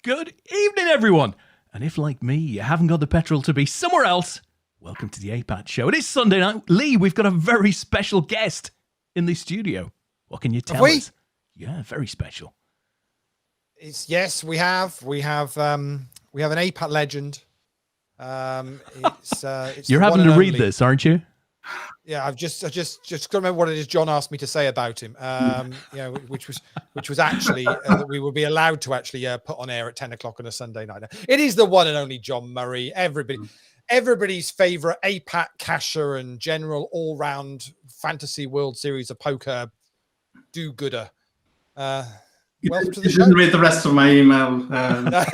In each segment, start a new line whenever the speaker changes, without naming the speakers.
Good evening, everyone. And if, like me, you haven't got the petrol to be somewhere else, welcome to the APAT show. It is Sunday night. Lee, we've got a very special guest in the studio. What can you tell us? Yeah, very special.
Yes, we have. We have an APAT legend. It's
You're having to read this, aren't you?
Yeah, I've just got to remember what it is John asked me to say about him. Which was actually that we will be allowed to actually put on air at 10 o'clock on a Sunday night. It is the one and only John Murray. Everybody's favorite APAT casher and general all-round fantasy World Series of poker do-gooder. Welcome to the show.
Didn't read the rest of my email.
No.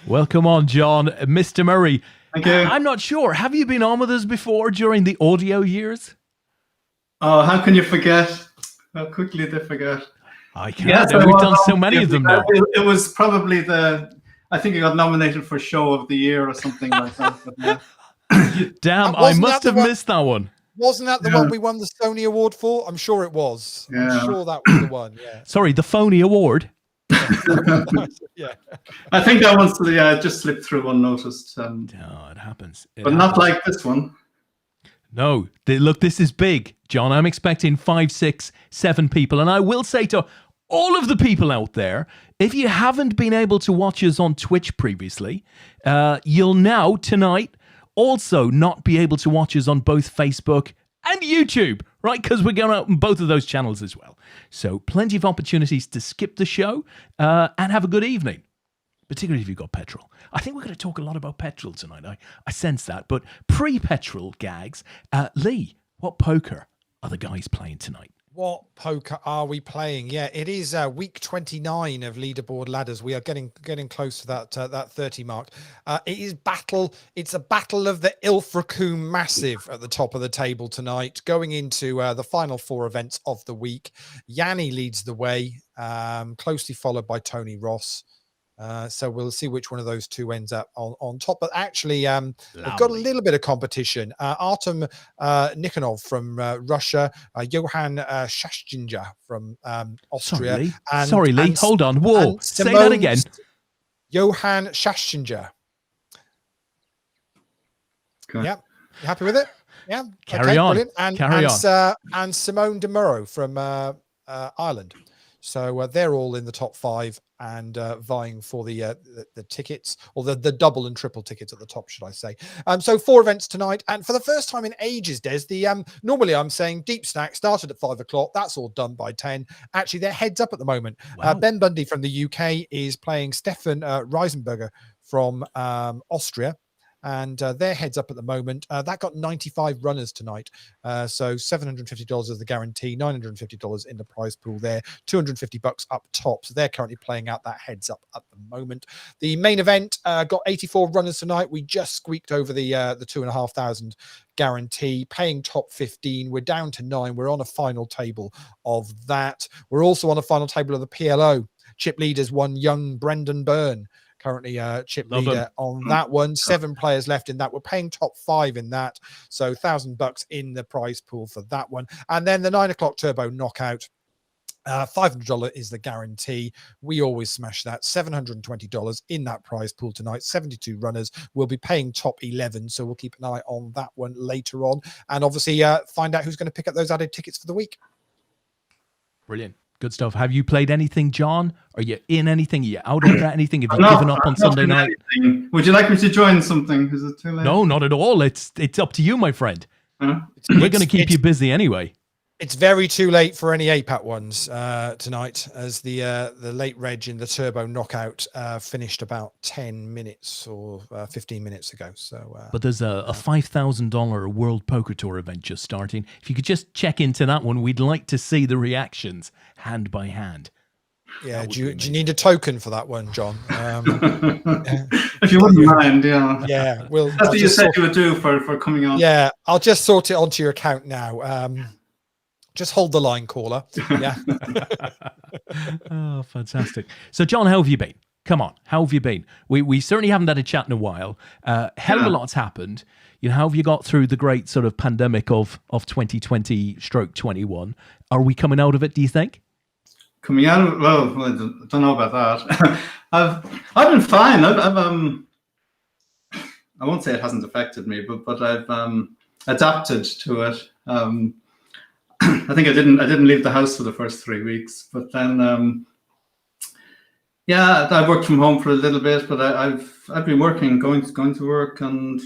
Welcome on, John. Mr. Murray.
Thank you.
I'm not sure. Have you been on with us before during the audio years?
Oh, how can you forget? How quickly they forget.
I can't. Yes, we've done so many of them now.
It was probably I think I got nominated for Show of the Year or something like that. But, yeah.
Damn, I must have missed that one.
Wasn't that the one we won the Sony Award for? I'm sure it was.
Yeah.
I'm sure that was the one. Yeah.
Sorry, the phony award.
Yeah.
I think that one's just slipped through unnoticed.
It happens.
But not like this one.
No, look, this is big, John. I'm expecting 5, 6, 7 people. And I will say to all of the people out there, if you haven't been able to watch us on Twitch previously, you'll now, tonight, also not be able to watch us on both Facebook and YouTube, right? Because we're going out on both of those channels as well. So plenty of opportunities to skip the show and have a good evening, particularly if you've got petrol. I think we're going to talk a lot about petrol tonight. I sense that. But pre-petrol gags, Lee, what poker are the guys playing tonight?
What poker are we playing? Yeah, it is week 29 of leaderboard ladders. We are getting close to that 30 mark. It is battle. It's a battle of the Ilfracombe Massive at the top of the table tonight, going into the final 4 events of the week. Yanni leads the way, closely followed by Tony Ross. So we'll see which one of those two ends up on top. But actually, we've got a little bit of competition. Artem Nikonov from Russia, Johan Shashtinger from Austria.
Sorry, Lee. Hold on. Whoa. Say that again.
Johan Shashtinger.
Okay.
Yeah. You happy with it? Yeah.
Carry on.
Brilliant. And Simone De Muro from Ireland. So they're all in the top 5 and vying for the tickets, or the double and triple tickets at the top, should I say. So 4 events tonight. And for the first time in ages, Des, normally I'm saying Deep Stack started at 5 o'clock. That's all done by 10. Actually, they're heads up at the moment.
Wow.
Ben Bundy from the UK is playing Stefan Reisenberger from Austria. And they're heads up at the moment. That got 95 runners tonight. So $750 is the guarantee, $950 in the prize pool there, $250 up top. So they're currently playing out that heads up at the moment. The main event got 84 runners tonight. We just squeaked over the 2,500 guarantee, paying top 15. We're down to 9. We're on a final table of that. We're also on a final table of the PLO. Chip leaders one young Brendan Byrne. Currently chip leader on that one. 7 players left in that. We're paying top 5 in that. So $1,000 in the prize pool for that one. And then the 9 o'clock turbo knockout. $500 is the guarantee. We always smash that. $720 in that prize pool tonight. 72 runners. We'll be paying top 11. So we'll keep an eye on that one later on. And obviously find out who's going to pick up those added tickets for the week.
Brilliant. Good stuff. Have you played anything, John? Are you in anything? Are you out of anything? Have you given up on Sunday night?
Anything. Would you like me to join something? Is it too late?
No, not at all. It's up to you, my friend. We're going to keep you busy anyway.
It's very too late for any APAT ones tonight, as the late reg in the turbo knockout finished about 10 minutes or 15 minutes ago. So,
but there's a $5,000 World Poker Tour event just starting. If you could just check into that one, we'd like to see the reactions hand by hand.
Yeah, do you need a token for that one, John?
If you wouldn't mind, yeah.
Yeah,
that's what you said you would do for coming on.
Yeah, I'll just sort it onto your account now. Just hold the line, caller. Yeah.
Oh, fantastic. So, John, how have you been? Come on, how have you been? We certainly haven't had a chat in a while. Hell of a lot's happened. You know, how have you got through the great sort of pandemic of 2020/21? Are we coming out of it, do you think?
coming out. Well, I don't know about that. I've been fine. I won't say it hasn't affected me, but I've adapted to it. I think I didn't leave the house for the first 3 weeks, but then yeah, I worked from home for a little bit, but I've been working, going to work, and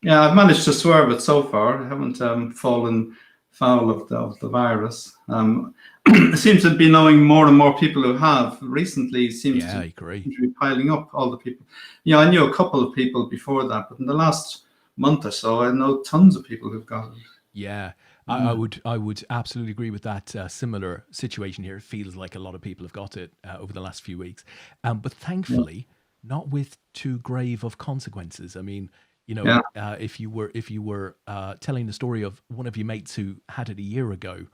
yeah, I've managed to swerve it so far. I haven't fallen foul of the virus. It seems to be knowing more and more people who have recently. Seems
Yeah,
to
I agree.
be piling up, all the people. Yeah, I knew a couple of people before that, but in the last month or so, I know tons of people who've got it.
Yeah, I would absolutely agree with that. Similar situation here. It feels like a lot of people have got it over the last few weeks, but thankfully not with too grave of consequences. I mean, you know, if you were telling the story of one of your mates who had it a year ago,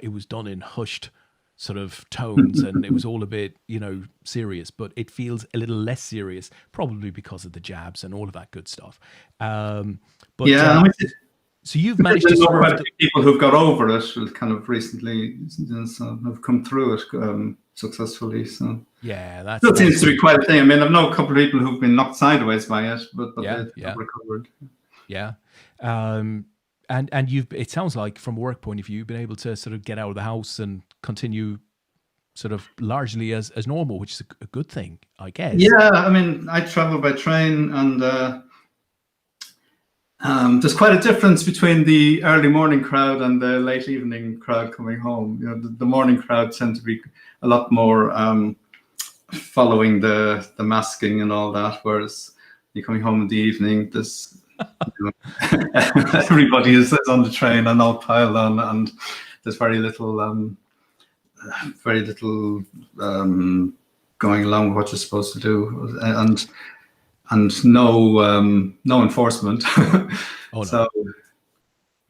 it was done in hushed sort of tones, and it was all a bit, you know, serious. But it feels a little less serious, probably because of the jabs and all of that good stuff. But
yeah. I mean,
so you've managed to
swerve quite a few people who've got over it kind of recently, so have come through it successfully. So
yeah, that
seems to be quite a thing. I mean, I've known a couple of people who've been knocked sideways by it, but they've recovered.
Yeah, and it sounds like from a work point of view, you've been able to sort of get out of the house and continue sort of largely as normal, which is a good thing, I guess.
Yeah, I mean, I travel by train, and there's quite a difference between the early morning crowd and the late evening crowd coming home. You know, the morning crowd tend to be a lot more following the masking and all that, whereas you're coming home in the evening, there's everybody is on the train and all piled on, and there's very little going along with what you're supposed to do, and no enforcement.
Oh, no.
So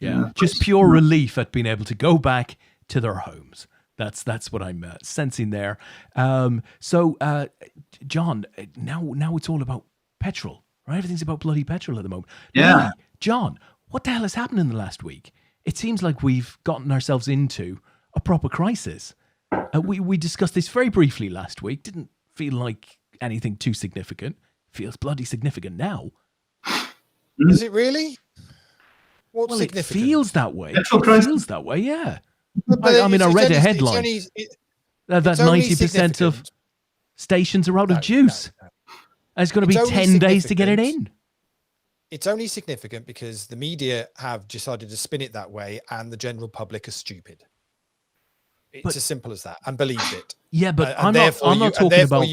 yeah, just pure relief at being able to go back to their homes. That's what I'm sensing there. So John, now it's all about petrol, right? Everything's about bloody petrol at the moment.
Yeah.
Really, John, what the hell has happened in the last week? It seems like we've gotten ourselves into a proper crisis. We discussed this very briefly last week. Didn't feel like anything too significant. Feels bloody significant now.
Is it really? What's
Well,
significant?
it feels that way. It feels that way, yeah.
But
I mean, I read a headline that
it's only
90% of stations are out of juice.
No.
And it's going to be
It's
10 days to get it
significant.
in.
It's only significant because the media have decided to spin it that way, and the general public are stupid. It's as simple as that, and believed it.
Yeah, but
And
I'm not talking about.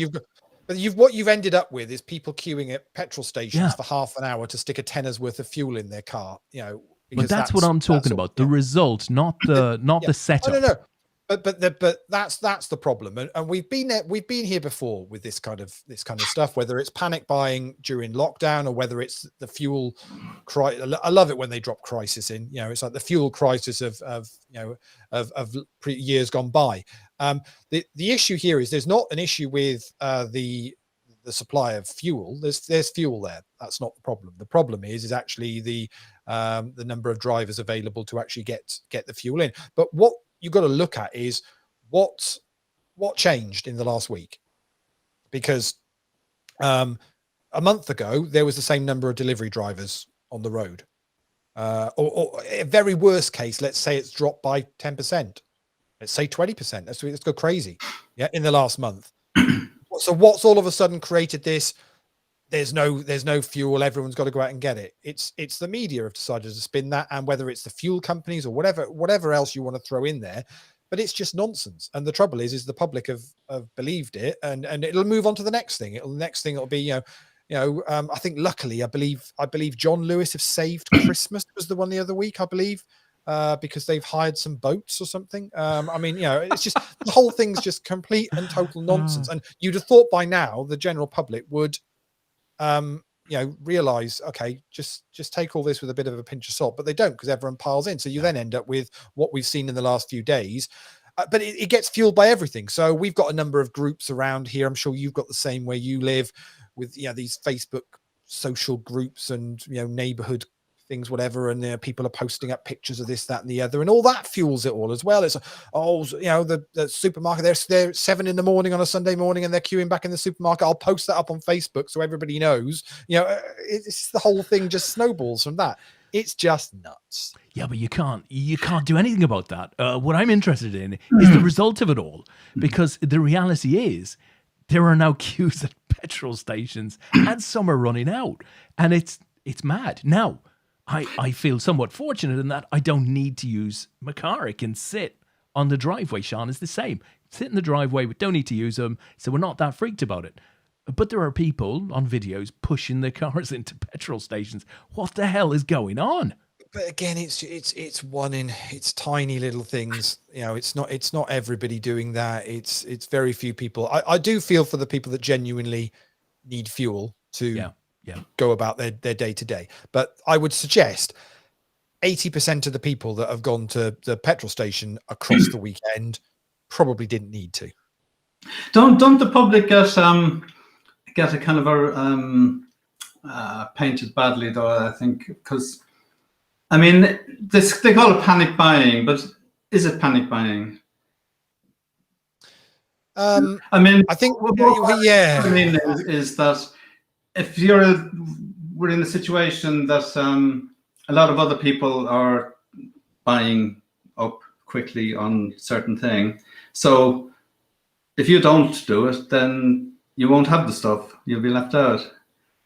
What you've ended up with is people queuing at petrol stations
Yeah.
for half an hour to stick a tenner's worth of fuel in their car. You know,
But
because
that's what I'm talking about. The result, not the setup.
No. But that's the problem, and we've been here before with this kind of stuff. Whether it's panic buying during lockdown or whether it's the fuel crisis. I love it when they drop crisis in. You know, it's like the fuel crisis of years gone by. The issue here is there's not an issue with the supply of fuel. There's fuel there. That's not the problem. The problem is actually the number of drivers available to actually get the fuel in. But what you've got to look at is what changed in the last week, because a month ago there was the same number of delivery drivers on the road, or a very worst case, let's say it's dropped by 10%, let's say 20%. Let's go crazy, in the last month. So what's all of a sudden created this? There's no fuel. Everyone's got to go out and get it. It's the media have decided to spin that, and whether it's the fuel companies or whatever else you want to throw in there, but it's just nonsense. And the trouble is the public have believed it, and it'll move on to the next thing. It'll be I think luckily I believe John Lewis have saved Christmas was the one the other week, I believe. Because they've hired some boats or something. I mean, it's just the whole thing's just complete and total nonsense. And you'd have thought by now the general public would realize, okay, just take all this with a bit of a pinch of salt, but they don't, because everyone piles in. So you then end up with what we've seen in the last few days, but it gets fueled by everything. So we've got a number of groups around here. I'm sure you've got the same where you live, with these Facebook social groups and neighborhood things, whatever, and people are posting up pictures of this, that, and the other, and all that fuels it all as well. It's the supermarket, they're 7 a.m. on a Sunday morning and they're queuing back in the supermarket. I'll post that up on Facebook so everybody knows. It's the whole thing just snowballs from that. It's just nuts.
Yeah, but you can't do anything about that. What I'm interested in is the result of it all, because the reality is there are now queues at petrol stations and some are running out, and it's mad. Now, I feel somewhat fortunate in that I don't need to use my car. I can sit on the driveway. Sean is the same. Sit in the driveway, but don't need to use them, so we're not that freaked about it. But there are people on videos pushing their cars into petrol stations. What the hell is going on?
But again, it's tiny little things. It's not everybody doing that. It's very few people. I do feel for the people that genuinely need fuel to go about their day to day. But I would suggest 80% of the people that have gone to the petrol station across the weekend probably didn't need to.
Don't the public get a kind of painted badly, though, I think, because they call it panic buying, but is it panic buying?
I think
is that if we're in a situation that a lot of other people are buying up quickly on certain thing, so if you don't do it, then you won't have the stuff. You'll be left out.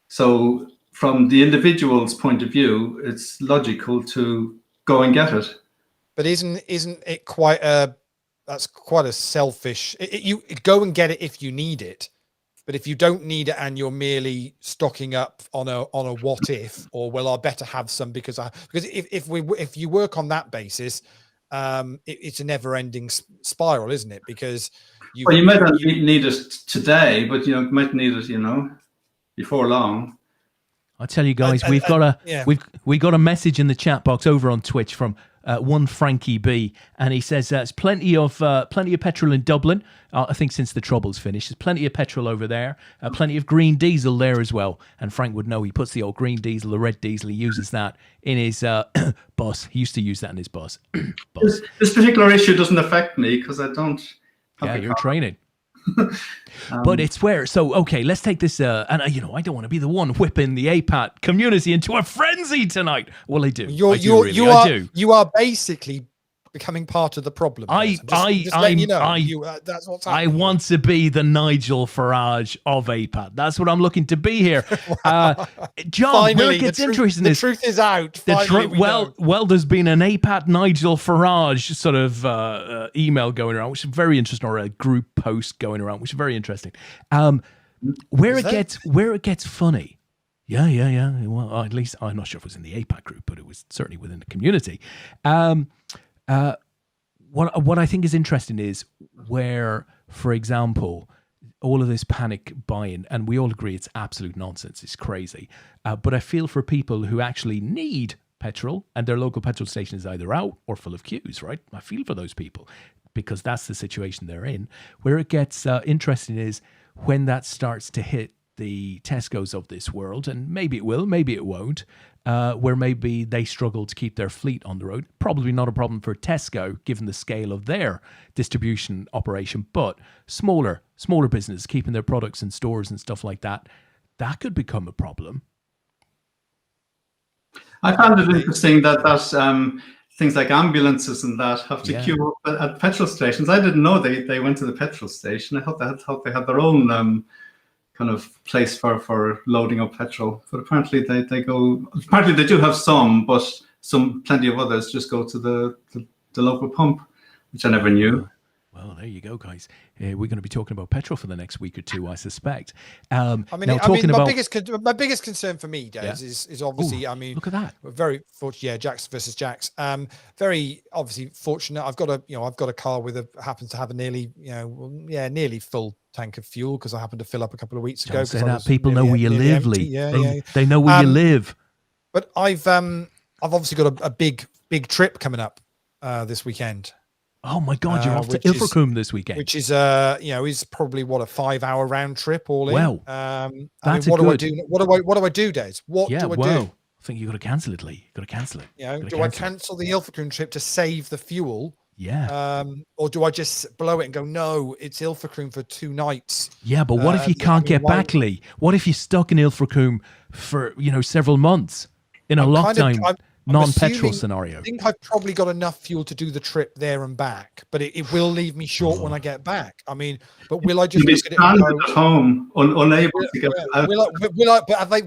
So from the individual's point of view, it's logical to go and get it.
But isn't it that's quite a selfish, you go and get it if you need it. But if you don't need it and you're merely stocking up on a what if, or well, I better have some because if you work on that basis, it's a never ending spiral, isn't it? Because you
might not need it today, but you might need it, before long.
I tell you guys, we've got a message in the chat box over on Twitch from one Frankie B, and he says there's plenty of petrol in Dublin. I think since the Troubles finished, there's plenty of petrol over there. Plenty of green diesel there as well. And Frank would know, he puts the old green diesel, the red diesel. He uses that in his bus. He used to use that in his bus.
This particular issue doesn't affect me because I don't.
Yeah, you're training. But it's where, so okay, let's take this and I don't want to be the one whipping the APAT community into a frenzy tonight. Well, I do.
You are basically becoming part of the problem. That's what's happening.
I want to be the Nigel Farage of APAT. That's what I'm looking to be here. John,
finally,
where it gets interesting is
the truth is out.
Well, there's been an APAT Nigel Farage sort of email going around, which is very interesting, or a group post going around, which is very interesting. Where it gets funny. Yeah. Well, at least I'm not sure if it was in the APAT group, but it was certainly within the community. What I think is interesting is where, for example, all of this panic buying, and we all agree it's absolute nonsense, it's crazy. But I feel for people who actually need petrol and their local petrol station is either out or full of queues, right? I feel for those people because that's the situation they're in. Where it gets interesting is when that starts to hit the Tesco's of this world, and maybe it will, maybe it won't, where maybe they struggle to keep their fleet on the road. Probably not a problem for Tesco, given the scale of their distribution operation, but smaller business keeping their products in stores and stuff like that, that could become a problem.
I found it interesting that things like ambulances and that have to queue up at petrol stations. I didn't know they went to the petrol station. I thought they had their own kind of place for loading up petrol, but apparently they go. Apparently they do have some, but plenty of others just go to the local pump, which I never knew.
Well, there you go, guys. We're going to be talking about petrol for the next week or two, I suspect.
My biggest concern for me, Des, is obviously.
Look at that.
We're very fortunate. Yeah, Jax versus Jax. Very obviously fortunate. I've got a car with happens to have a nearly full tank of fuel because I happened to fill up a couple of weeks ago.
Don't say that. People know where you live, Lee. They know where you live.
But I've obviously got a big trip coming up this weekend.
Oh my God, you're off to Ilfracombe this weekend.
Which is is probably a 5-hour round trip all in.
Well,
what do I do? What do I do, Des? What do I do?
I think you got to cancel it, Lee. You got to cancel it.
You know,
Gotta
do I cancel the Ilfracombe trip to save the fuel?
Yeah.
Or do I just blow it and go, no, it's Ilfracombe for 2 nights?
Yeah, but what if you can't get back, Lee? What if you're stuck in Ilfracombe for, several months in a lockdown, non-petrol scenario?
I think I've probably got enough fuel to do the trip there and back, but it will leave me short when I get back. I mean, but will I just look at it and go,
at home, unable to get out?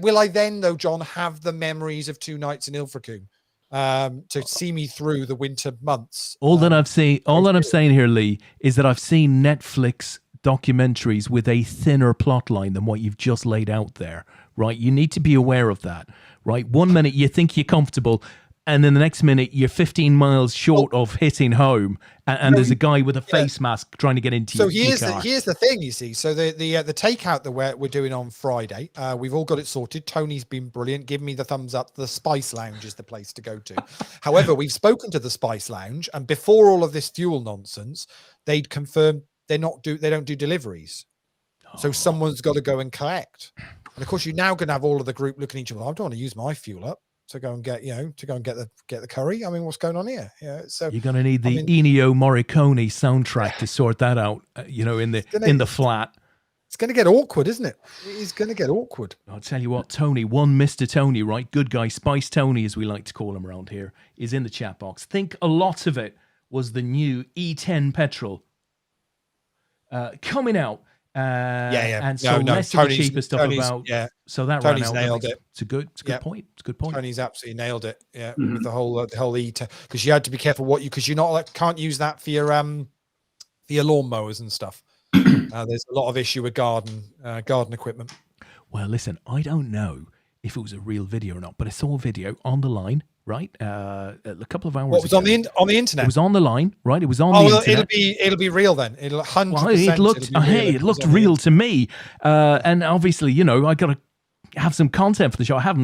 Will I then, though, John, have the memories of 2 nights in Ilfracombe to see me through the winter months?
All that I'm saying here, Lee, is that I've seen Netflix documentaries with a thinner plot line than what you've just laid out there, right? You need to be aware of that, right? 1 minute you think you're comfortable, and then the next minute you're 15 miles short of hitting home, and there's a guy with a face mask trying to get into your car.
Here's the thing, you see. So the takeout that we're doing on Friday, we've all got it sorted. Tony's been brilliant, giving me the thumbs up. The Spice Lounge is the place to go to. However, we've spoken to the Spice Lounge, and before all of this fuel nonsense, they'd confirmed they don't do deliveries. So someone's got to go and collect. And of course, you're now going to have all of the group looking at each other. I don't want to use my fuel up to go and get the curry. I mean, what's going on here? Yeah, so
you're going to need the Ennio Morricone soundtrack to sort that out. In the flat.
It's going to get awkward, isn't it? It is going to get awkward.
I'll tell you what, Tony, one Mr. Tony, right? Good guy, Spice Tony, as we like to call him around here, is in the chat box. Think a lot of it was the new E10 petrol coming out. And so less of the cheaper stuff about. Yeah. So that
Tony's nailed it.
It's a good point. It's a good point.
Tony's absolutely nailed it. Yeah, with the whole E10, because you had to be careful because you're not can't use that for your lawnmowers and stuff. There's a lot of issue with garden equipment.
Well, listen, I don't know if it was a real video or not, but I saw a video on the line. Right, a couple of hours.
What was
ago.
on the internet?
It was on the line, right? It was on the internet.
It'll be real then. It'll 100%.
Well, it looked real to me, and obviously, I got to have some content for the show. I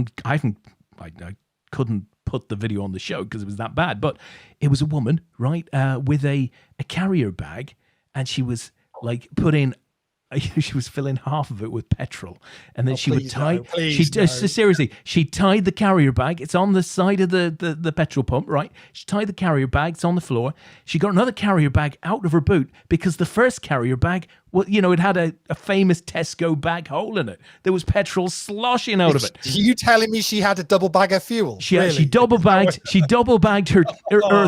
couldn't put the video on the show because it was that bad. But it was a woman, right, with a carrier bag, and she was like she was filling half of it with petrol, and then she would tie. Seriously, she tied the carrier bag. It's on the side of the petrol pump, right? She tied the carrier bag. It's on the floor. She got another carrier bag out of her boot because the first carrier bag, well, it had a famous Tesco bag hole in it. There was petrol sloshing out of it.
Are you telling me she had a double bag of fuel?
She double bagged her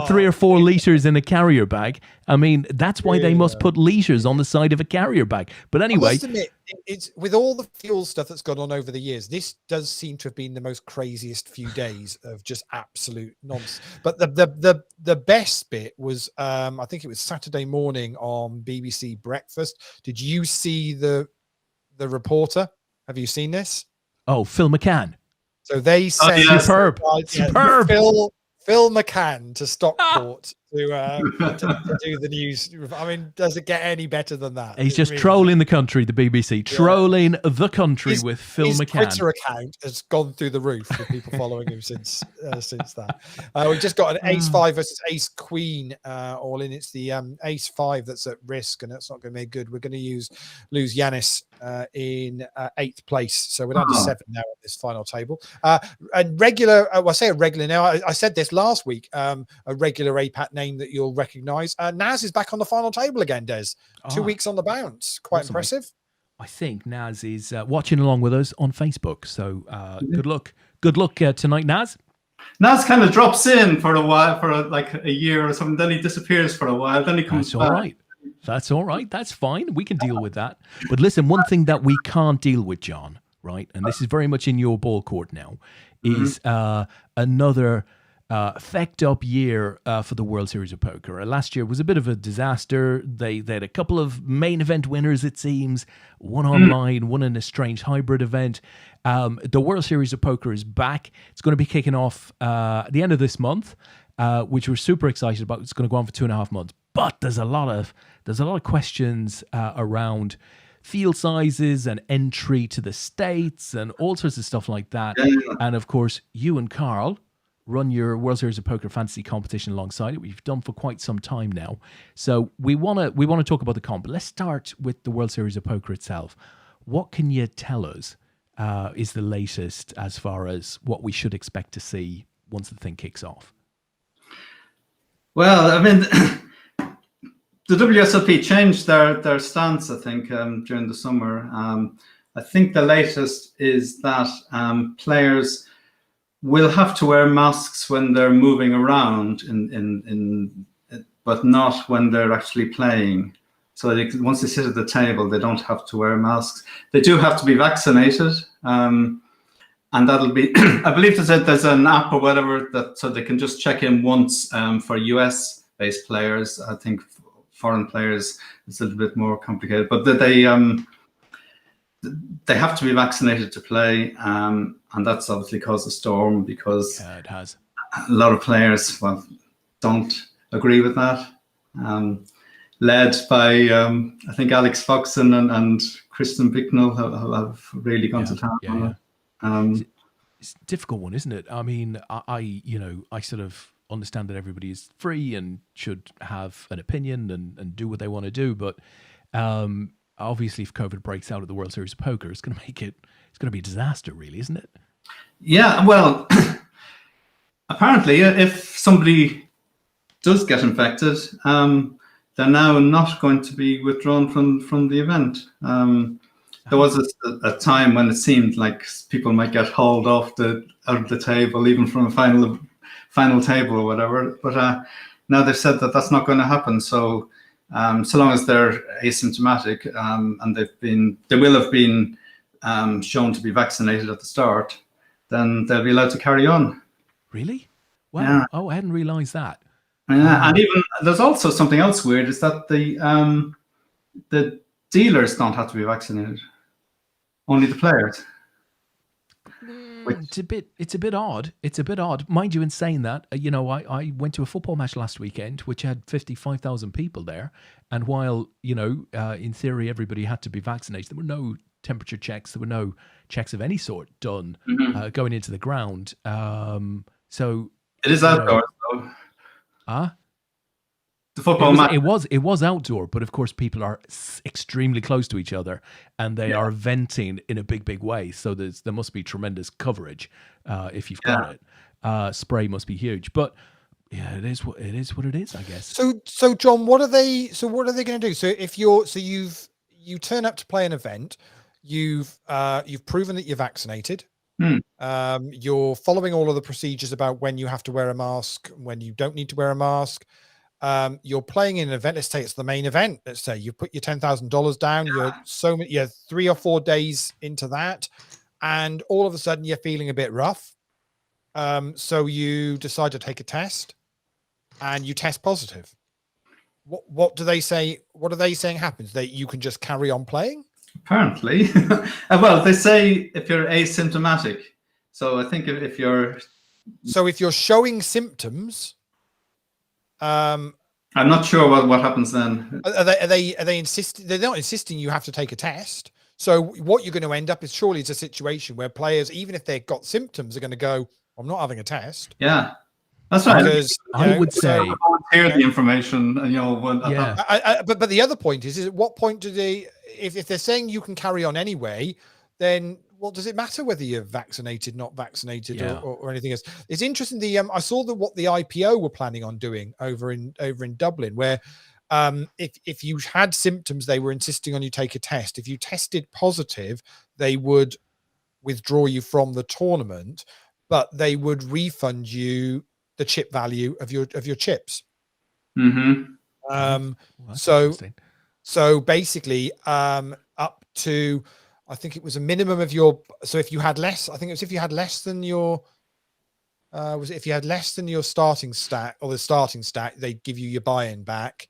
3 or 4 liters in a carrier bag. I mean, that's why they must put liters on the side of a carrier bag. But anyway,
I must admit, it's with all the fuel stuff that's gone on over the years, this does seem to have been the most craziest few days of just absolute nonsense. But the best bit was I think it was Saturday morning on BBC Breakfast. Did you see the reporter? Have you seen this?
Oh, Phil McCann.
So they said
superb.
Phil McCann to Stockport to do the news. I mean, does it get any better than that?
He's just trolling the country, the BBC. Trolling the country with Phil McCann.
His Twitter account has gone through the roof with people following him since that. We've just got an ace-5 versus ace-queen all in. It's the ace-5 that's at risk, and that's not going to be good. We're going to lose Yanis in 8th place. So we're down to 7 now at this final table. And regular, I say a regular now. I said this last week, a regular APAT name that you'll recognize. Naz is back on the final table again, Des. 2 weeks on the bounce. Quite impressive.
I think Naz is watching along with us on Facebook. So good luck. Good luck tonight, Naz.
Naz kind of drops in for a while, for like a year or something. Then he disappears for a while. Then he comes back.
All right. That's all right. That's fine. We can deal with that. But listen, one thing that we can't deal with, John, right, and this is very much in your ball court now, is another fecked up year for the World Series of Poker. Last year was a bit of a disaster. They had a couple of main event winners, it seems, one online, one in a strange hybrid event. The World Series of Poker is back. It's going to be kicking off at the end of this month, which we're super excited about. It's going to go on for 2.5 months. But there's a lot of questions around field sizes and entry to the States and all sorts of stuff like that. And of course, you and Carl run your World Series of Poker fantasy competition alongside it. We've done for quite some time now. So we want to talk about the comp. But let's start with the World Series of Poker itself. What can you tell us is the latest as far as what we should expect to see once the thing kicks off?
Well, I mean, the WSOP changed their stance, I think, during the summer. I think the latest is that players will have to wear masks when they're moving around, but not when they're actually playing. So once they sit at the table, they don't have to wear masks. They do have to be vaccinated, and that'll be. I believe there's an app or whatever so they can just check in once for US-based players. I think foreign players it's a little bit more complicated, but they have to be vaccinated to play, and that's obviously caused a storm because
it has.
A lot of players don't agree with that. Led by I think Alex Foxen and Kristen Bicknell have really gone to town on it.
It's a difficult one, isn't it? I mean, I sort of understand that everybody is free and should have an opinion and do what they want to do, but obviously if COVID breaks out at the World Series of Poker, it's going to be a disaster, really, isn't it?
Yeah, well, apparently if somebody does get infected, they're now not going to be withdrawn from the event. There was a time when it seemed like people might get hauled out of the table, even from a final table or whatever. But now they've said that that's not going to happen. So so long as they're asymptomatic and they will have been shown to be vaccinated at the start, then they'll be allowed to carry on.
Really? Wow.
Yeah.
Oh, I hadn't realised that.
And even there's also something else weird is that the dealers don't have to be vaccinated, only the players.
It's a bit odd. It's a bit odd, mind you. In saying that, I went to a football match last weekend, which had 55,000 people there, and while in theory everybody had to be vaccinated, there were no temperature checks, there were no checks of any sort done going into the ground. So
it is outdoors, though. The football match.
It was outdoor, but of course people are extremely close to each other, and they are venting in a big way. So there must be tremendous coverage if you've got it. Spray must be huge, but yeah, it is what it is, I guess.
So John, what are they going to do? So if you turn up to play an event, you've proven that you're vaccinated. You're following all of the procedures about when you have to wear a mask, when you don't need to wear a mask. You're playing in an event. Let's say it's the main event. Let's say you put your $10,000 down. You're 3 or 4 days into that, and all of a sudden you're feeling a bit rough. So you decide to take a test, and you test positive. What do they say? What are they saying happens? You can just carry on playing?
Apparently. Well, they say if you're asymptomatic. So I think if you're
showing symptoms,
I'm not sure what happens then.
Are they insisting? They're not insisting you have to take a test. So what you're going to end up is surely it's a situation where players, even if they've got symptoms, are going to go, I'm not having a test.
Yeah. That's right.
Because I would say
volunteer the information,
but the other point is at what point do they, if they're saying you can carry on anyway, then what does it matter whether you're vaccinated, not vaccinated, or anything else? It's interesting. I saw what the IPO were planning on doing over in Dublin, where if you had symptoms, they were insisting on you take a test. If you tested positive, they would withdraw you from the tournament, but they would refund you the chip value of your chips. So basically, up to, I think it was a minimum of your. So if you had less, I think it was if you had less than your. If you had less than your starting stack or the starting stack, they'd give you your buy-in back.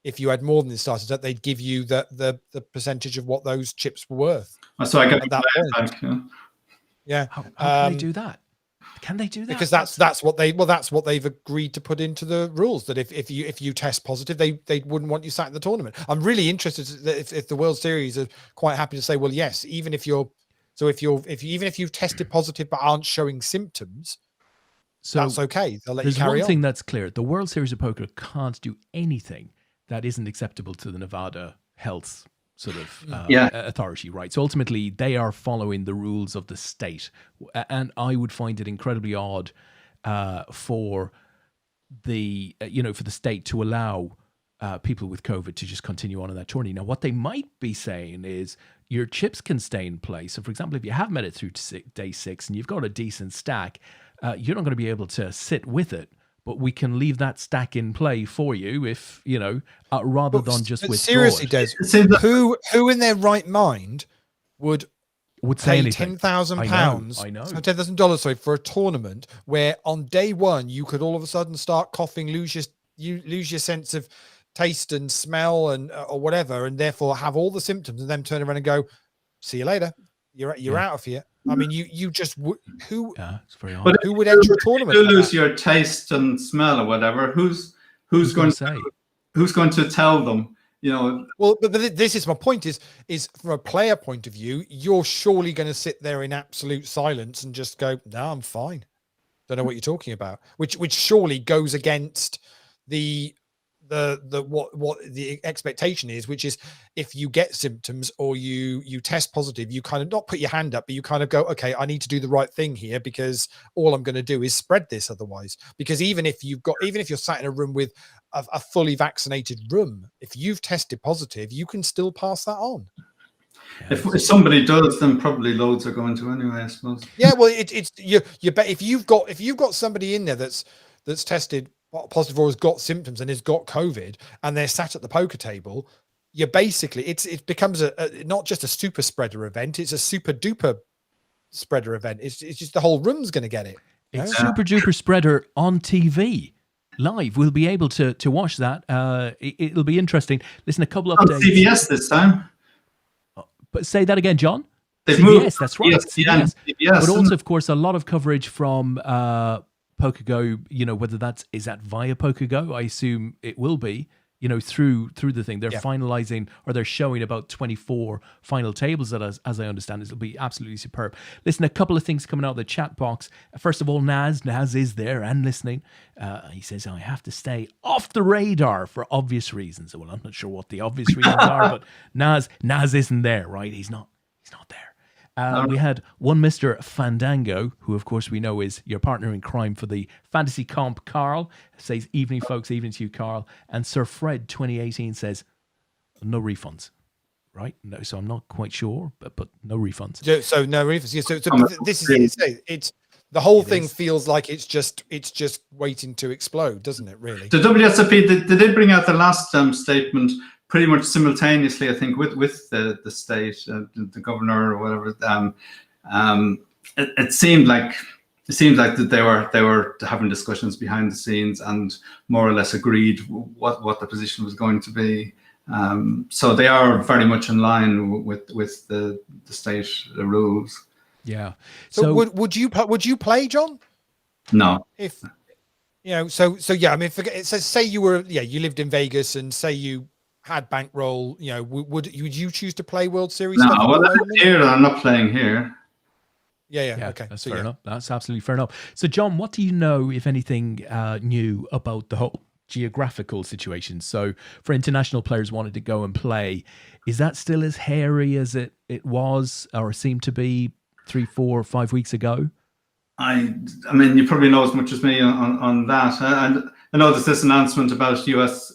If you had more than the starting stack, they'd give you the percentage of what those chips were worth.
So I got that back.
Yeah.
How can they do that? Can they do that?
Because that's what they've agreed to put into the rules, that if you test positive, they wouldn't want you sat in the tournament. I'm really interested that if the World Series are quite happy to say, well, yes, even if you've tested positive but aren't showing symptoms, so that's okay. They'll let you carry on.
There's one thing that's clear: the World Series of Poker can't do anything that isn't acceptable to the Nevada health sort of
Yeah.
authority, right? So ultimately, they are following the rules of the state, and I would find it incredibly odd for the for the state to allow people with COVID to just continue on in that tourney. Now, what they might be saying is your chips can stay in place. So, for example, if you have made it through to day 6 and you've got a decent stack, you're not going to be able to sit with it. But we can leave that stack in play for you if, rather than just withdraw
seriously,
it.
Des,
It seems like-
who in their right mind would
Say
pay
anything.
£10,000,
I know.
$10,000, sorry, for a tournament where on day 1 you could all of a sudden start coughing, lose your sense of taste and smell and or whatever, and therefore have all the symptoms, and then turn around and go, "See you later. You're out of here." I mean, you just who
It's very odd.
But
who would enter a tournament?
you
like
lose
that?
your taste and smell or whatever. Who's
gonna
going
say?
Who's going to tell them?
Well, but this is my point: is from a player point of view, you're surely going to sit there in absolute silence and just go, "No, I'm fine. Don't know what you're talking about." Which surely goes against what the expectation is, which is if you get symptoms or you test positive, you kind of not put your hand up, but you kind of go, okay, I need to do the right thing here, because all I'm going to do is spread this otherwise. Because even if you're sat in a room with a fully vaccinated room, if you've tested positive, you can still pass that on.
If somebody does, then probably loads are going to anyway, I suppose.
Yeah, well, it's you bet if you've got somebody in there that's tested positive or has got symptoms and has got COVID, and they're sat at the poker table, you're basically it becomes a not just a super spreader event, it's a super duper spreader event. It's just the whole room's going to get it.
It's super duper spreader on TV live. We'll be able to watch that. It'll be interesting. Listen, a couple of
On
updates.
CBS this time.
But say that again, John.
They've
CBS,
moved.
that's right.
CBS.
But also, of course, a lot of coverage from PokerGo. Whether is that via PokerGo? I assume it will be. Through the thing, they're finalizing, or they're showing about 24 final tables that, as I understand, it'll be absolutely superb. Listen, a couple of things coming out of the chat box. First of all, Naz is there and listening. He says, I have to stay off the radar for obvious reasons. Well, I'm not sure what the obvious reasons are, but Naz isn't there, right? He's not there. We had one Mr. Fandango, who of course we know is your partner in crime for the fantasy comp, Carl, says, evening folks, evening to you, Carl. And Sir Fred 2018 says, no refunds, right? No, so I'm not quite sure, but no refunds.
So no refunds. Yeah, so this is it's the whole thing feels like it's just waiting to explode, doesn't it? Really.
The WSOP they did bring out the last statement pretty much simultaneously, I think, with the state, the governor or whatever. It seemed like that they were having discussions behind the scenes and more or less agreed what the position was going to be. So they are very much in line with the state rules.
Yeah.
So would you play, John?
No.
If so yeah. I mean, say you lived in Vegas and say you had bankroll, would you choose to play World Series?
No, I'm not playing here.
Yeah. Okay,
that's fair enough. That's absolutely fair enough. So, John, what do you know, if anything, new about the whole geographical situation? So, for international players wanting to go and play, is that still as hairy as it was or seemed to be 3, 4, 5 weeks ago?
I mean, you probably know as much as me on that. And I know there's this announcement about US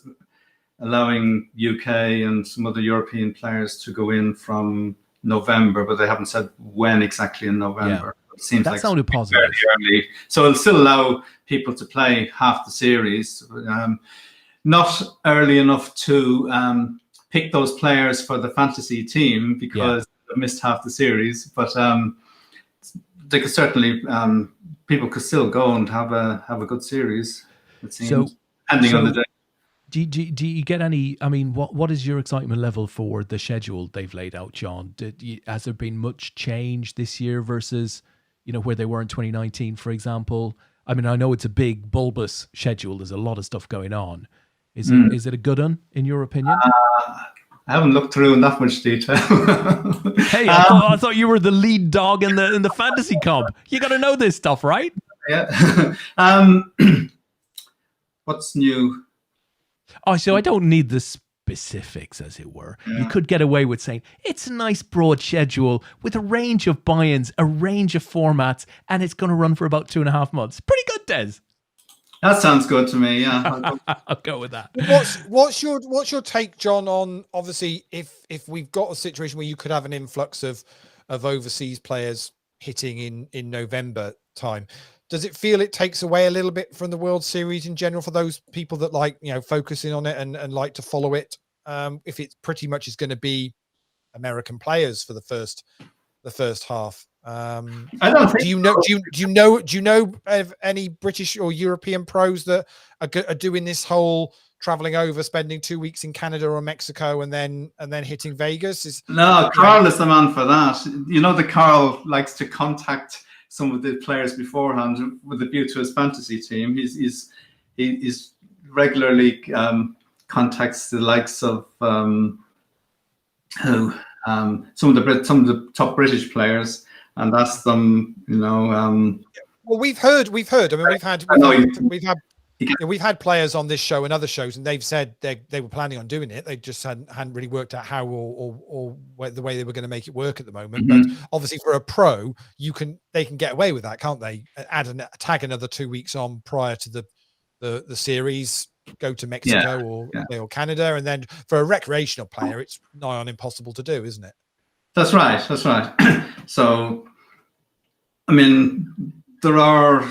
allowing UK and some other European players to go in from November, but they haven't said when exactly in November.
Yeah.
It seems
that
like
sounded positive.
early. So it'll still allow people to play half the series. Not early enough to pick those players for the fantasy team because they missed half the series, but they could certainly people could still go and have a good series. It seems, depending on the day.
Do you get any? I mean, what is your excitement level for the schedule they've laid out, John? Has there been much change this year versus where they were in 2019, for example? I mean, I know it's a big bulbous schedule. There's a lot of stuff going on. Is it a good one in your opinion?
I haven't looked through in that much detail.
Hey, I thought you were the lead dog in the fantasy comp. You got to know this stuff, right?
Yeah. What's new?
Oh, so I don't need the specifics, as it were. You could get away with saying it's a nice broad schedule with a range of buy-ins, a range of formats, and it's going to run for about 2.5 months. Pretty good, Des.
That sounds good to me. Yeah,
I'll go with that.
What's your take, John, on obviously if we've got a situation where you could have an influx of overseas players hitting in November time, does it feel it takes away a little bit from the World Series in general for those people that like, focusing on it and like to follow it? If it pretty much is going to be American players for the first half.
I don't think.
Do you know of any British or European pros that are doing this whole traveling over, spending 2 weeks in Canada or Mexico, and then hitting Vegas?
No, Carl is the man for that. You know that Carl likes to contact some of the players beforehand with a view to his fantasy team. He's regularly contacts the likes of some of the top British players and asks them,
Well, we've heard. I mean, we've had players on this show and other shows, and they've said they were planning on doing it. They just hadn't really worked out how or the way they were going to make it work at the moment.
Mm-hmm.
But obviously, for a pro, they can get away with that, can't they? Tag another 2 weeks on prior to the series. Go to Mexico or Canada, and then for a recreational player, it's nigh on impossible to do, isn't it?
That's right. So, I mean, there are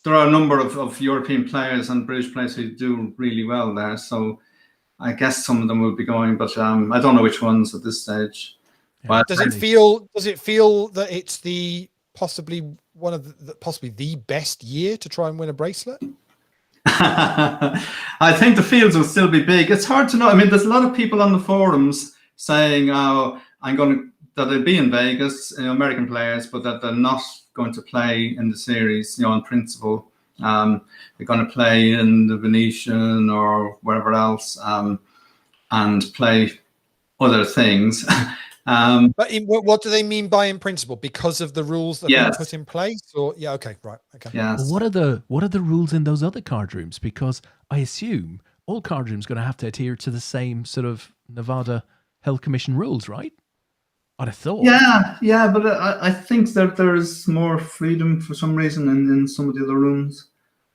a number of European players and British players who do really well there. So I guess some of them will be going, but I don't know which ones at this stage.
Yeah.
Does it feel that it's possibly the best year to try and win a bracelet?
I think the fields will still be big. It's hard to know. I mean, there's a lot of people on the forums saying, "Oh, that they'll be in Vegas, American players, but that they're not going to play in the series, in principle. They're going to play in the Venetian or wherever else and play other things."
But what do they mean by in principle? Because of the rules that have been put in place? Or okay.
Yes.
Well, what are the rules in those other card rooms? Because I assume all card rooms are going to have to adhere to the same sort of Nevada Health Commission rules, right? I'd have thought.
Yeah, but I think that there is more freedom for some reason in some of the other rooms.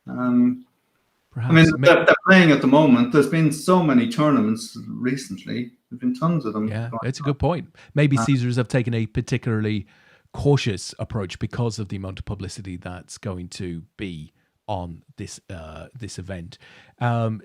Perhaps.
I mean, they're playing at the moment. There's been so many tournaments recently. There've been tons of them.
Yeah, it's a good point. Maybe Caesars have taken a particularly cautious approach because of the amount of publicity that's going to be on this event.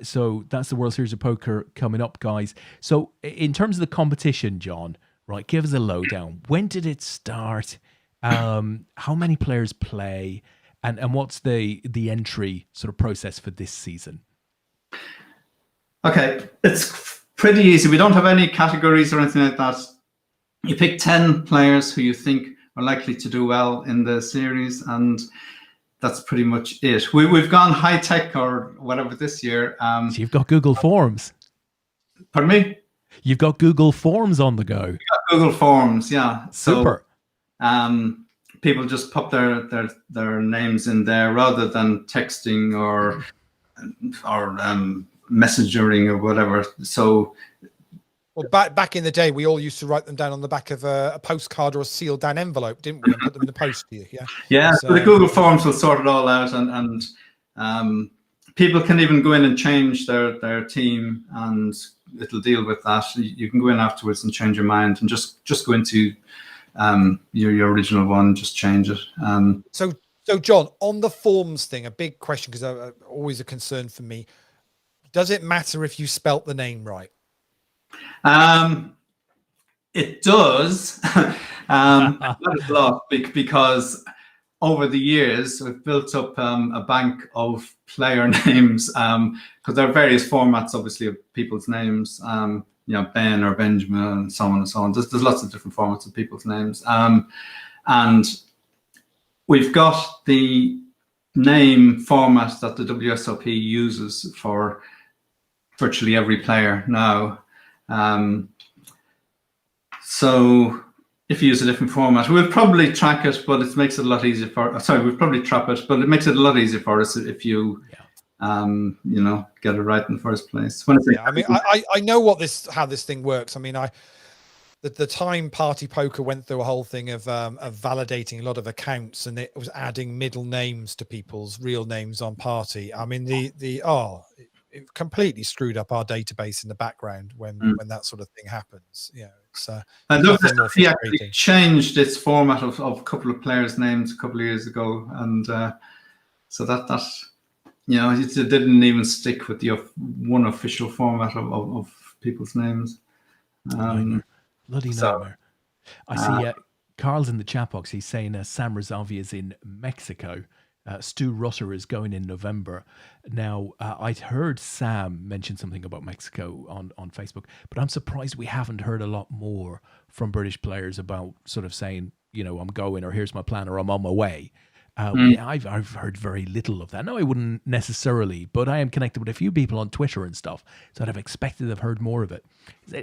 So that's the World Series of Poker coming up, guys. So in terms of the competition, John, right, give us a lowdown. When did it start? How many players play? And what's the entry sort of process for this season?
Okay, it's pretty easy. We don't have any categories or anything like that. You pick 10 players who you think are likely to do well in the series, and that's pretty much it. We've gone high tech or whatever this year.
So you've got Google Forms.
Pardon me?
You've got Google Forms on the go.
Google Forms, yeah.
Super.
So, people just pop their names in there rather than texting or messaging or whatever. So,
well, back in the day, we all used to write them down on the back of a postcard or a sealed down envelope, didn't we? And put them in the post to you. Yeah.
Yeah. So the Google Forms will sort it all out, and people can even go in and change their team, and it'll deal with that. You can go in afterwards and change your mind, and just go into your original one, just change it.
So John, on the forms thing, a big question, because always a concern for me. Does it matter if you spelt the name right?
It does. Not a lot, because over the years we've built up a bank of player names, because there are various formats, obviously, of people's names. Ben or Benjamin, and so on and so on. There's lots of different formats of people's names, and we've got the name format that the WSOP uses for virtually every player now. So if you use a different format, we'll probably track it, but it makes it a lot easier we'll probably trap it, but it makes it a lot easier for us if you get it right in the first place.
I mean, I know how this thing works. I mean, the time Party Poker went through a whole thing of validating a lot of accounts, and it was adding middle names to people's real names on Party. I mean, it completely screwed up our database in the background when that sort of thing happens. It's
I love that he actually changed its format of a couple of players' names a couple of years ago, and so that it didn't even stick with the one official format of people's names.
Bloody nightmare. I see Carl's in the chat box. He's saying Sam Razavi is in Mexico. Stu Rutter is going in November. Now, I'd heard Sam mention something about Mexico on Facebook, but I'm surprised we haven't heard a lot more from British players about sort of saying, I'm going, or here's my plan, or I'm on my way. I've heard very little of that. No, I wouldn't necessarily, but I am connected with a few people on Twitter and stuff, so I'd have expected to have heard more of it.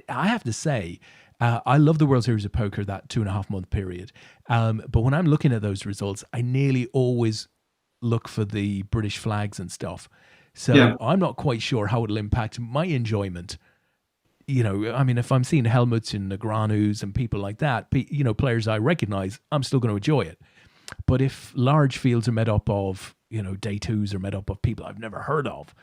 I have to say, I love the World Series of Poker, that 2.5 month period. But when I'm looking at those results, I nearly always look for the British flags and stuff. So I'm not quite sure how it'll impact my enjoyment. I mean, if I'm seeing Helmuts and Negranus and people like that, players I recognize, I'm still going to enjoy it. But if large fields are made up of, day twos are made up of people I've never heard of,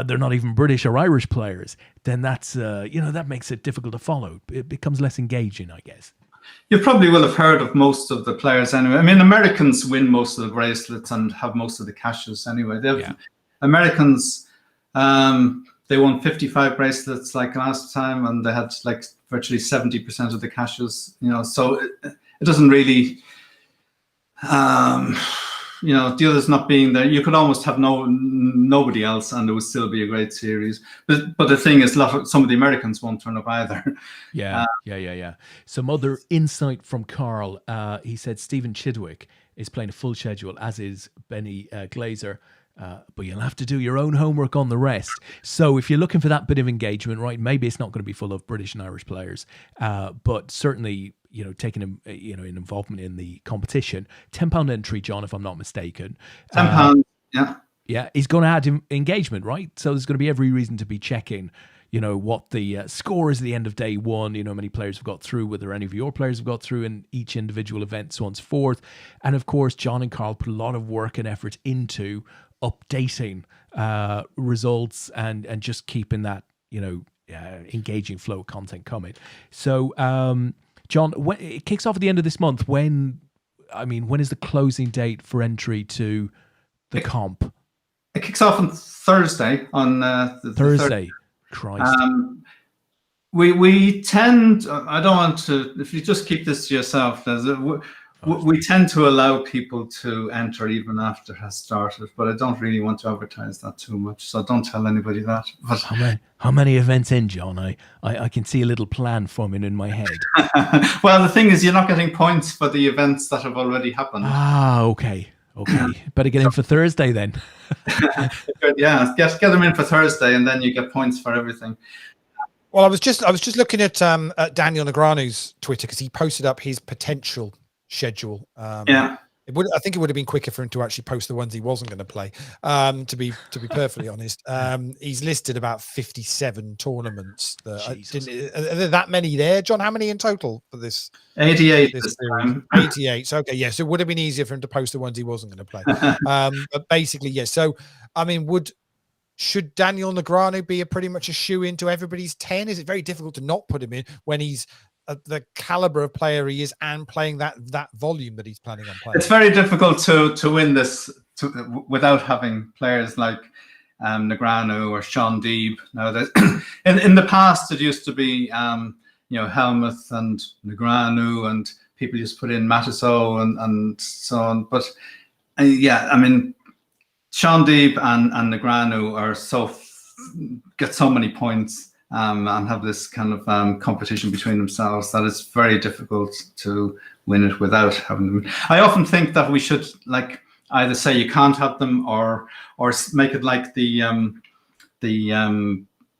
they're not even British or Irish players, then that's, that makes it difficult to follow. It becomes less engaging, I guess.
You probably will have heard of most of the players anyway. I mean, Americans win most of the bracelets and have most of the cashes anyway. Americans, they won 55 bracelets like last time, and they had like virtually 70% of the cashes, so it doesn't really, the others not being there, you could almost have nobody else and it would still be a great series. But the thing is, some of the Americans won't turn up either.
Yeah. Some other insight from Carl. He said Stephen Chidwick is playing a full schedule, as is Benny Glazer. But you'll have to do your own homework on the rest. So if you're looking for that bit of engagement, right, maybe it's not going to be full of British and Irish players, but certainly, taking an involvement in the competition. £10 entry, John, if I'm not mistaken.
£10, yeah.
Yeah, he's going to add engagement, right? So there's going to be every reason to be checking, what the score is at the end of day one, how many players have got through, whether any of your players have got through in each individual event, so on and so forth. And of course, John and Carl put a lot of work and effort into updating results and just keeping that, engaging flow of content coming. So, John, when it kicks off at the end of this month, when is the closing date for entry to the comp?
It kicks off on Thursday.
Thursday. Christ.
We tend, I don't want to, if you just keep this to yourself, we tend to allow people to enter even after it has started, but I don't really want to advertise that too much, so don't tell anybody that. But
how many events in, John? I can see a little plan forming in my head.
Well, the thing is, you're not getting points for the events that have already happened.
Okay. Better get in for Thursday then.
Yeah, get them in for Thursday, and then you get points for everything.
Well, I was just looking at Daniel Negreanu's Twitter, because he posted up his potential schedule. I think it would have been quicker for him to actually post the ones he wasn't going to play. To be perfectly honest, he's listed about 57 tournaments. Are there that many there, John? How many in total for this?
88 this time.
88. So, okay, yeah. So it would have been easier for him to post the ones he wasn't going to play. But basically, yes. Yeah, so, I mean, should Daniel Negreanu be pretty much a shoe into everybody's 10? Is it very difficult to not put him in when he's the caliber of player he is and playing that volume that he's planning on playing?
It's very difficult to win this without having players like Negreanu or Sean Deeb. Now, in the past, it used to be Helmuth and Negreanu, and people just put in Matiso and so on. But I mean, Sean Deeb and Negreanu are get so many points. And have this kind of competition between themselves that it's very difficult to win it without having them. I often think that we should either say you can't have them or make it like the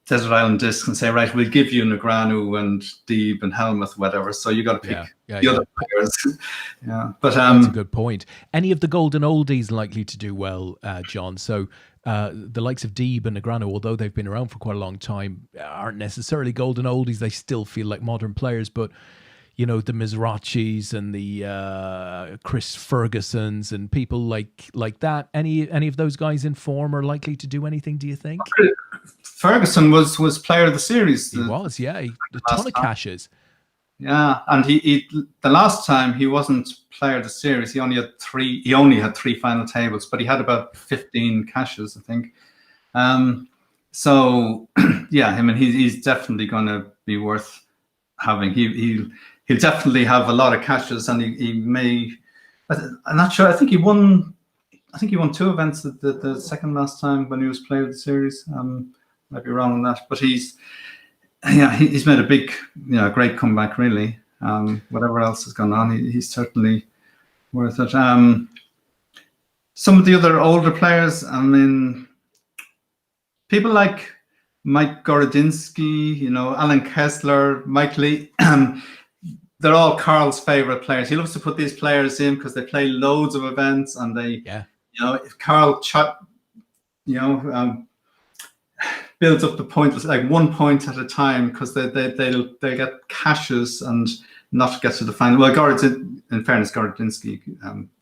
Desert Island Disc and say, right, we'll give you Negreanu and Deeb and Helmuth, whatever. So you got to pick the other players. Yeah, but
that's a good point. Any of the golden oldies likely to do well, John? So the likes of Deeb and Negreanu, although they've been around for quite a long time, aren't necessarily golden oldies. They still feel like modern players, but the Mizrachis and the Chris Fergusons and people like that. Any of those guys in form are likely to do anything, do you think?
Ferguson was player of the series.
He was, yeah. A ton of cashes.
Yeah, and he the last time he wasn't player of the series. He only had three final tables, but he had about 15 cashes, I think. So yeah, I mean he's definitely going to be worth having. He'll definitely have a lot of cashes, and he may. I'm not sure. I think he won 2 events the second last time when he was player of the series. Might be wrong on that, but he's made a big, great comeback, really. Whatever else has gone on, he's certainly worth it. Some of the other older players, I mean, people like Mike Gorodinsky, Alan Kessler, Mike Lee, they're all Carl's favorite players. He loves to put these players in because they play loads of events, and if Carl builds up the points like 1 point at a time, because they get cashes and not get to the final. Well, in fairness, Gorodinsky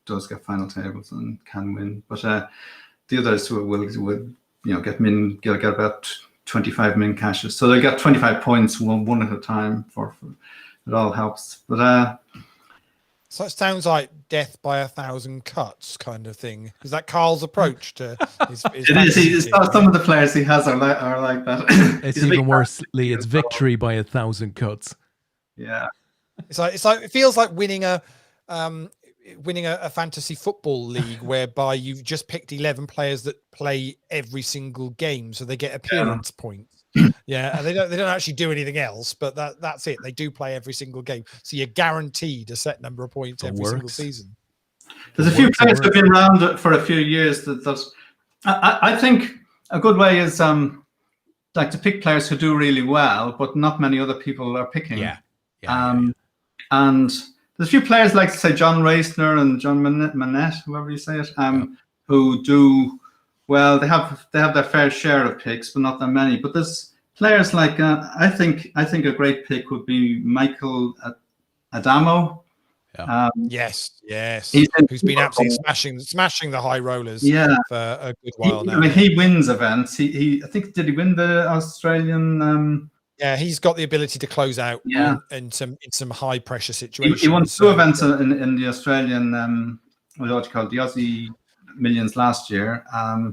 does get final tables and can win, but the others will get about 25 min cashes, so they get 25 points one at a time. For it all helps, but
so it sounds like death by 1,000 cuts kind of thing. Is that Carl's approach to his
it is. Some of the players he has are like that.
It's even worse, Lee. It's victory by 1,000 cuts.
Yeah,
it's like it feels like winning a fantasy football league whereby you've just picked 11 players that play every single game, so they get appearance points. Yeah, and they don't actually do anything else, but that's it. They do play every single game, so you're guaranteed a set number of points every single season.
There's a few players who've been around for a few years. I think a good way is like to pick players who do really well, but not many other people are picking. And there's a few players like, say, John Reisner and John Manette, whoever you say it, who do well. They have their fair share of picks, but not that many. But there's players like I think a great pick would be Michael Adamo.
Yes. Who's been absolutely smashing the high rollers for a good while now.
I mean, he wins events. I think, did he win the Australian?
Yeah, he's got the ability to close out in some high pressure situations.
He won 2 events in the Australian what do you call it, the Aussie Millions last year. I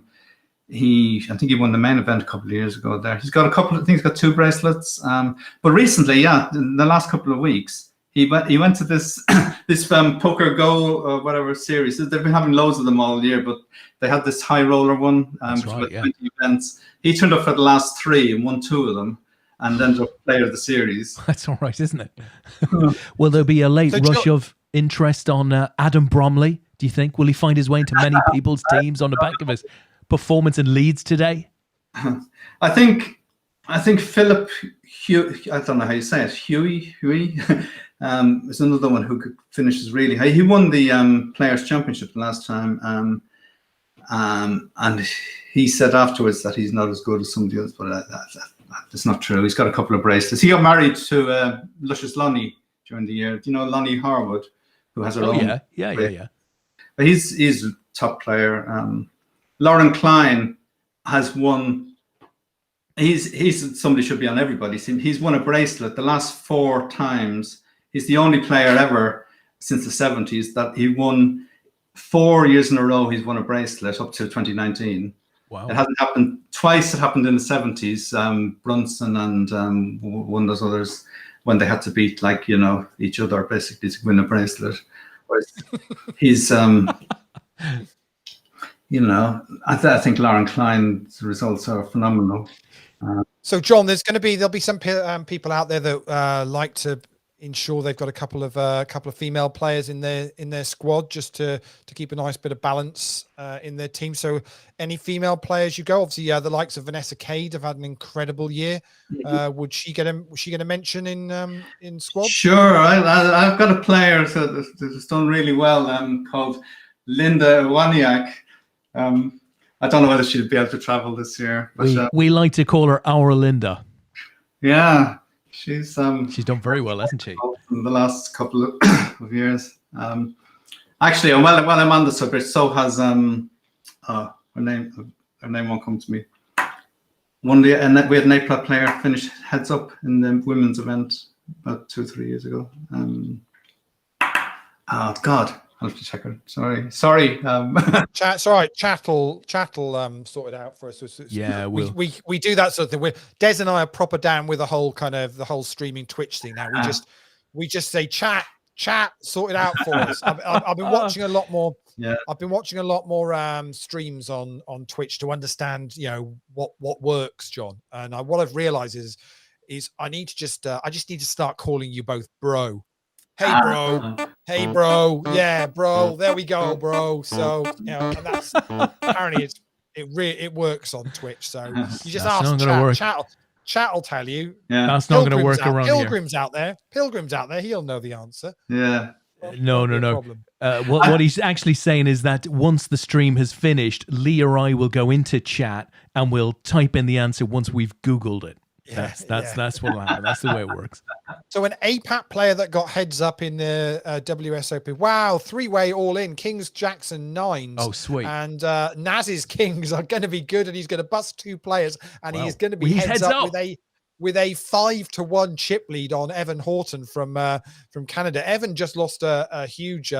think he won the main event a couple of years ago there. He's got a couple of things, got 2 bracelets. But recently, in the last couple of weeks, he went to this this Poker Go or whatever series. They've been having loads of them all year, but they had this high roller one, which was 20 events. He turned up for the last 3 and won 2 of them, and ended up player of the series.
That's all right, isn't it? Will there be a late rush of interest on Adam Bromley, do you think? Will he find his way into many people's teams on the back of his performance in Leeds today?
I think Philip Huey, I don't know how you say it, Huey is another one who finishes really high. He won the Players' Championship the last time, and he said afterwards that he's not as good as some of the others, but that's not true. He's got a couple of bracelets. He got married to Luscious Lonnie during the year. Do you know Lonnie Harwood, who has her own? Yeah. But he's a top player. Lauren Klein has won. He's somebody should be on everybody's team. He's won a bracelet the last 4 times. He's the only player ever since the 70s that he won 4 years in a row. He's won a bracelet up to 2019. Wow. It hasn't happened twice. It happened in the 70s. Brunson and one of those others, when they had to beat each other basically to win a bracelet. Whereas he's I think Lauren Klein's results are phenomenal.
So John, there'll be some people out there that like to ensure they've got a couple of female players in their squad, just to keep a nice bit of balance in their team. So any female players you go, obviously the likes of Vanessa Cade have had an incredible year. Would she get a mention in squad?
Sure, I've got a player that's done really well called Linda Waniak. I don't know whether she'll be able to travel this year. But,
We like to call her our Linda.
Yeah, she's
done very well, hasn't she?
In the last couple of years. Actually, while I'm on the subject, so has her name won't come to me. One day, and we had an APAT player finish heads up in the women's event about 2 or 3 years ago. Oh God, I'll have to check it. Sorry.
It's all right. Chat'll sort it out for us.
Yeah,
we do that sort of thing. Des and I are proper down with the whole streaming Twitch thing now. We just say chat, sort it out for us. I've been watching a lot more.
Yeah,
I've been watching a lot more streams on Twitch to understand, what works, John. And what I've realized is I need to I just need to start calling you both bro. Hey bro, hey bro, yeah bro, there we go bro. So and that's apparently it works on Twitch. So you just ask chat will tell you.
Yeah,
that's not going to work around here.
Pilgrim's out there, he'll know the answer.
Yeah.
No. What he's actually saying is that once the stream has finished, Lee or I will go into chat and we'll type in the answer once we've Googled it. That's what will happen. That's the way it works.
So an APAT player that got heads up in the WSOP. Wow, 3-way all in. Kings, Jackson, 9s.
Oh, sweet.
And Naz's Kings are going to be good, and he's going to bust 2 players, and he's going to be heads up with a 5-1 chip lead on Evan Horton from Canada. Evan just lost a huge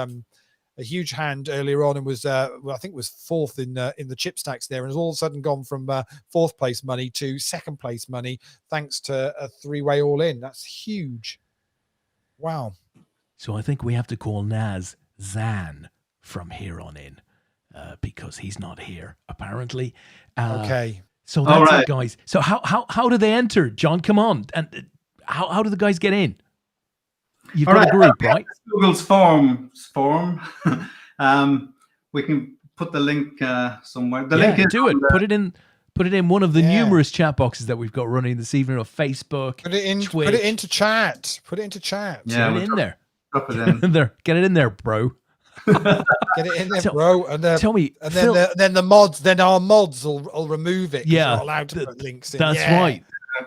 hand earlier on and was I think was 4th in the chip stacks there, and has all of a sudden gone from 4th place money to 2nd place money thanks to a 3-way all in. That's huge. Wow.
So I think we have to call Naz Zan from here on in because he's not here apparently.
Okay.
So that's it, guys. So how do they enter, John? Come on, and how do the guys get in? You've got a group, right?
Google's form. We can put the link somewhere. The link is
Put it in one of the numerous chat boxes that we've got running this evening on Facebook.
Put it in.
Twitch.
Put it into chat.
Yeah,
get it in there.
Drop it in.
Get it in there, bro.
Get it in there, bro. And
tell me,
and then our mods will remove it.
Yeah,
we're not allowed to put links in.
That's right.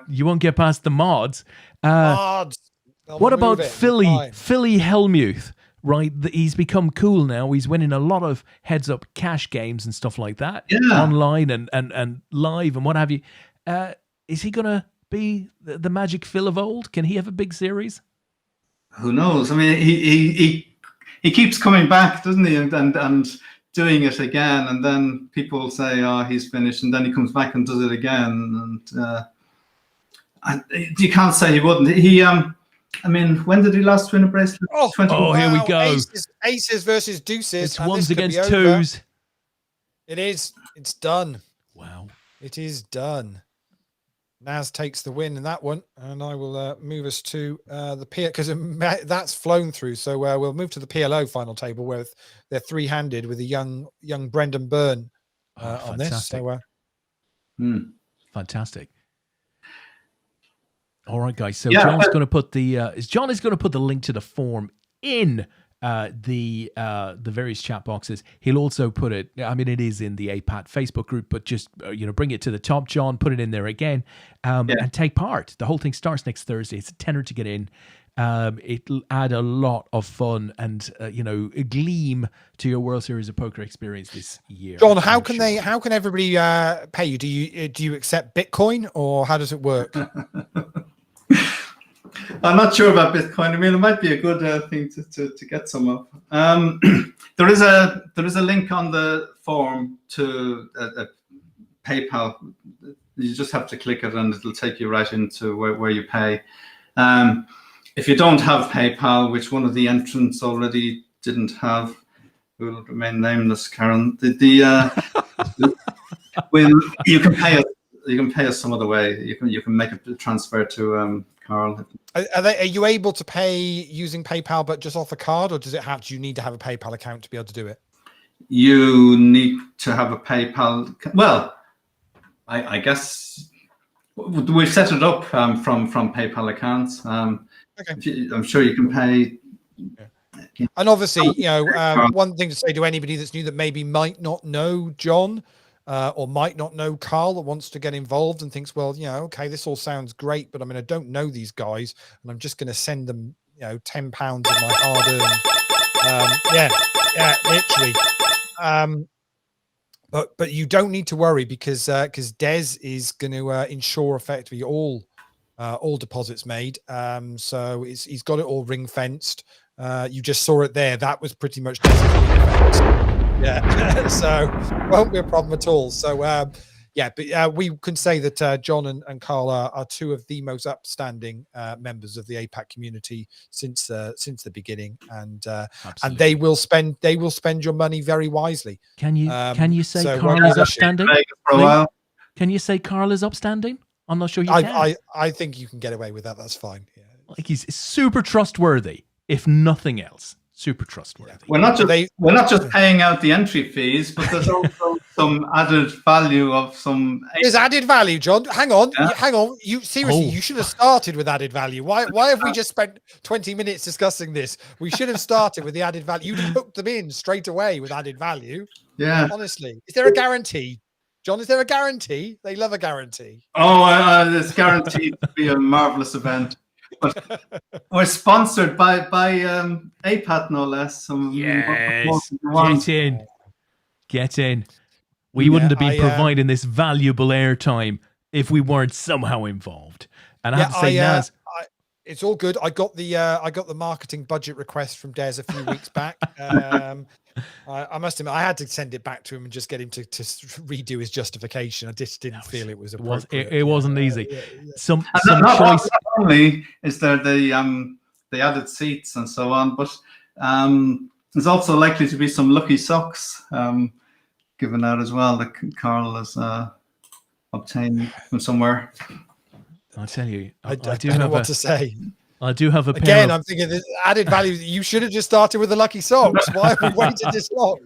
You won't get past the mods.
Mods.
What about Philly Hellmuth? Right, he's become cool now. He's winning a lot of heads-up cash games and stuff like that, online and live and what have you. Is he going to be the Magic Phil of old? Can he have a big series?
Who knows? I mean, he keeps coming back, doesn't he? And doing it again, and then people say, "Oh, he's finished," and then he comes back and does it again. And you can't say he wouldn't. I mean, when did he last win a bracelet?
Here we go.
Aces versus deuces.
It's ones against twos.
It is. It's done.
Wow.
It is done. Naz takes the win in that one, and I will move us to the PLO because that's flown through. So we'll move to the PLO final table where they're 3-handed with a young Brendan Byrne on this. So,
fantastic. All right, guys. So John's going to put the link to the form in the various chat boxes. He'll also put it. I mean, it is in the APAT Facebook group, but just bring it to the top, John. Put it in there again, and take part. The whole thing starts next Thursday. It's a tenner to get in. It'll add a lot of fun and a gleam to your World Series of Poker experience this year.
John, how can everybody pay you? Do you accept Bitcoin, or how does it work?
I'm not sure about Bitcoin. I mean, it might be a good thing to get some of. There is a link on the form to a PayPal. You just have to click it, and it'll take you right into where you pay. If you don't have PayPal, which one of the entrants already didn't have, who will remain nameless, Karen. You can pay us. You can pay us some other way. You can make a transfer to Carl.
Are you able to pay using PayPal, but just off the card, or do you need to have a PayPal account to be able to do it?
You need to have a PayPal. Well, I guess we've set it up from PayPal accounts. Okay. I'm sure you can pay.
And obviously, one thing to say to anybody that's new that maybe might not know, John, or might not know Carl that wants to get involved and thinks, well, okay, this all sounds great, but I mean, I don't know these guys, and I'm just going to send them, £10 of my hard-earned, literally. But you don't need to worry because Des is going to insure effectively all deposits made. So he's got it all ring fenced. You just saw it there. That was pretty much yeah. So won't be a problem at all. So but we can say that John and Carl are two of the most upstanding members of the APAT community since the beginning, and they will spend your money very wisely.
Can you say Carl is upstanding?
For a while.
Can you say Carl is upstanding? I'm not sure you can.
I think you can get away with that. That's fine. Yeah.
Like he's super trustworthy, if nothing else. Super trustworthy.
We're not just paying out the entry fees, but there's also some added value of some.
There's added value, John. Hang on. You seriously, you should have started with added value. Why have we just spent 20 minutes discussing this? We should have started with the added value. You'd hooked them in straight away with added value.
Yeah.
Honestly, is there a guarantee, John? Is there a guarantee? They love a guarantee.
Oh, it's guaranteed to be a marvelous event. But we're sponsored by APAT, no less.
Yes, get in. We wouldn't have been providing this valuable airtime if we weren't somehow involved. And I have to say, Naz,
it's all good. I got the marketing budget request from Des a few weeks back. I must admit, I had to send it back to him and just get him to redo his justification. I just didn't feel it was appropriate.
It wasn't easy. Some
not
choice.
Only is there the added seats and so on, but there's also likely to be some lucky socks given out as well that Carl has obtained from somewhere.
I tell you,
I don't know what to say.
I do have a pair
again. I'm thinking this added value. You should have just started with the lucky socks. Why have we waited this long?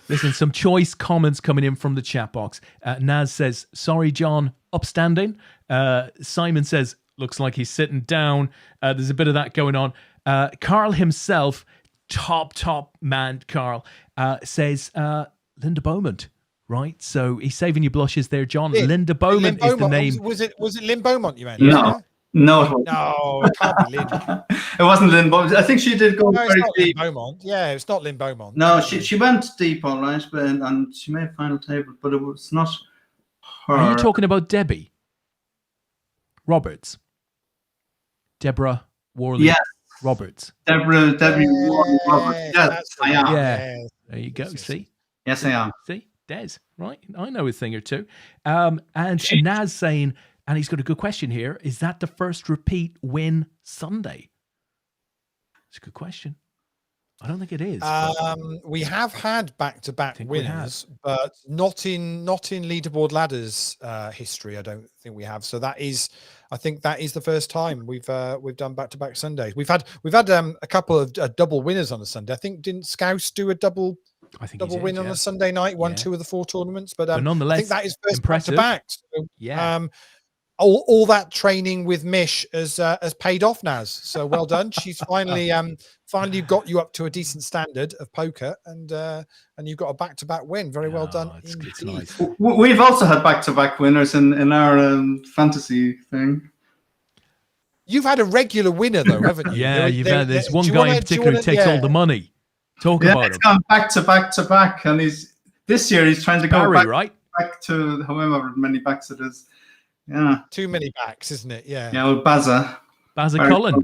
Listen, some choice comments coming in from the chat box. Naz says, "Sorry, John, upstanding." Simon says, "Looks like he's sitting down." There's a bit of that going on. Carl himself, top man, Carl says, "Linda Beaumont." Right, so he's saving you blushes there, John. Linda Beaumont is the name.
Was it Lynn Beaumont you meant?
No. No,
it can't be Lynn.
It wasn't Lynn Beaumont. I think she did go very deep.
Lynn Beaumont. Yeah, it's not Lynn Beaumont.
No, she went deep, all right, and she made final table, but it was not her.
Are you talking about Debbie Roberts? Deborah Worley Roberts.
Debbie Worley Roberts. Yes, I am.
Yeah, there you go. See?
Yes, I am.
See? Des, right? I know a thing or two. And Naz saying, and he's got a good question here, is that the first repeat win Sunday? It's a good question. I don't think it is.
We have had back-to-back winners, but not in leaderboard ladders history. I don't think we have. So I think that is the first time we've done back-to-back Sundays. We've had a couple of double winners on a Sunday. I think didn't Scouse do a double win on a Sunday night, won 2 of the 4 tournaments, but
nonetheless,
I think that is first
impressive.
back to back. So, all that training with Mish has paid off, Naz. So well done. She's finally got you up to a decent standard of poker, and you've got a back-to-back win. Very well done.
It's nice.
We've also had back-to-back winners in our fantasy thing.
You've had a regular winner though, haven't you?
Yeah, there's one guy in particular who takes all the money. Talk about him.
It's gone back to back to back, and this year he's trying to go back to however many backs it is. Yeah,
too many backs, isn't it? Yeah.
Yeah, well,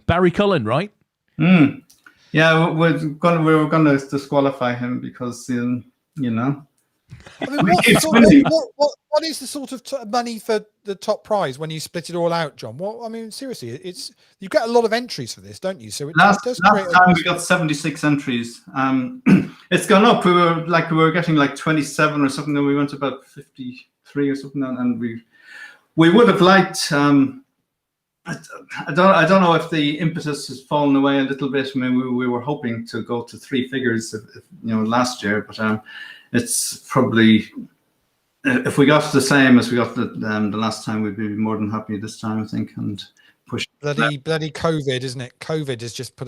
Barry Cullen, right?
Yeah, we were going to disqualify him because you know.
I mean, what is the sort of money for the top prize when you split it all out, John? Well, I mean, seriously, you get a lot of entries for this, don't you? So
last time we got 76 entries. It's gone up. We were getting like 27 or something, and we went to about 53 or something, and we would have liked. I don't know if the impetus has fallen away a little bit. I mean, we were hoping to go to 3 figures, last year, but it's probably, if we got the same as we got the last time, we'd be more than happy this time, I think, and push.
Bloody COVID, isn't it? COVID has just put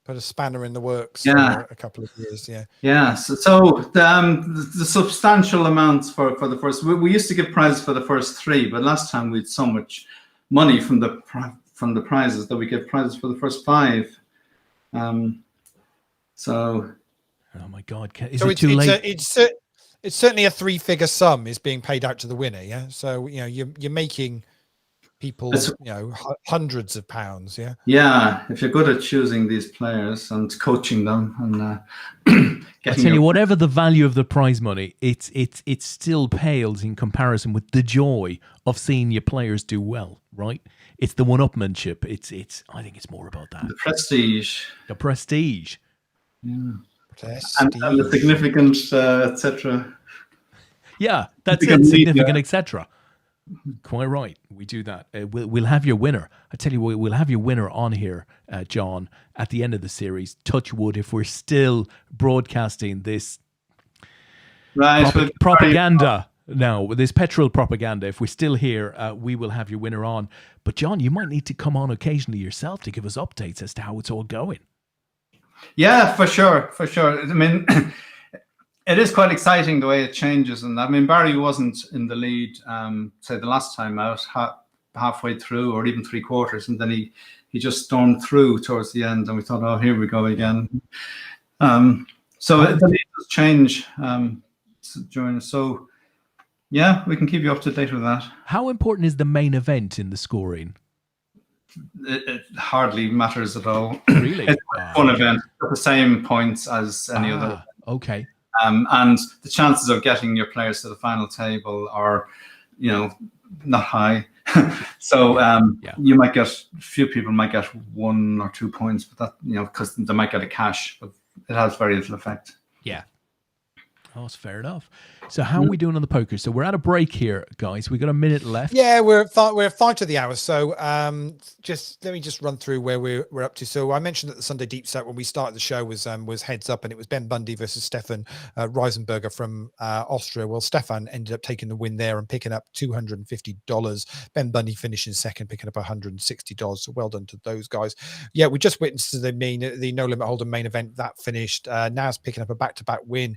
put a spanner in the works
Yeah.
for a couple of years. Yeah.
Yeah. So the substantial amounts for the first. We used to give prizes for the first 3, but last time we had so much money from the prizes that we give prizes for the first 5. So.
Oh my God! Is it too late?
It's certainly a 3-figure sum is being paid out to the winner. Yeah. So you're making people hundreds of pounds. Yeah.
Yeah, if you're good at choosing these players and coaching them and
I tell you, whatever the value of the prize money, it still pales in comparison with the joy of seeing your players do well. Right? It's the one-upmanship. It's. I think it's more about that.
The prestige.
The prestige.
Yeah. And the significant, etc.
Yeah, that's it. Significant, etc. Quite right. We do that. We'll have your winner. I tell you what, we'll have your winner on here, John, at the end of the series. Touch wood, if we're still broadcasting this propaganda now, with this petrol propaganda. If we're still here, we will have your winner on. But John, you might need to come on occasionally yourself to give us updates as to how it's all going.
Yeah, for sure. I mean, it is quite exciting the way it changes. And I mean, Barry wasn't in the lead, say the last time out, halfway through or even 3/4. And then he just stormed through towards the end. And we thought, oh, here we go again. So the lead does change during. So yeah, we can keep you up to date with that.
How important is the main event in the scoring?
It hardly matters at all.
Really?
It's a fun event. The same points as any other.
Okay.
And the chances of getting your players to the final table are, not high. So you might get, few people might get 1 or 2 points, but that, because they might get a cash, but it has very little effect.
Yeah. Oh, that's fair enough. So how are we doing on the poker? So we're at a break here, guys. We got a minute left.
Yeah, we're 5 to the hour. So let me just run through where we're up to. So I mentioned that the Sunday Deep Set when we started the show was heads up, and it was Ben Bundy versus Stefan Reisenberger from Austria. Well, Stefan ended up taking the win there and picking up $250. Ben Bundy finishing second, picking up $160. So well done to those guys. Yeah, we just witnessed the No Limit Hold'em main event that finished. Now's picking up a back-to-back win,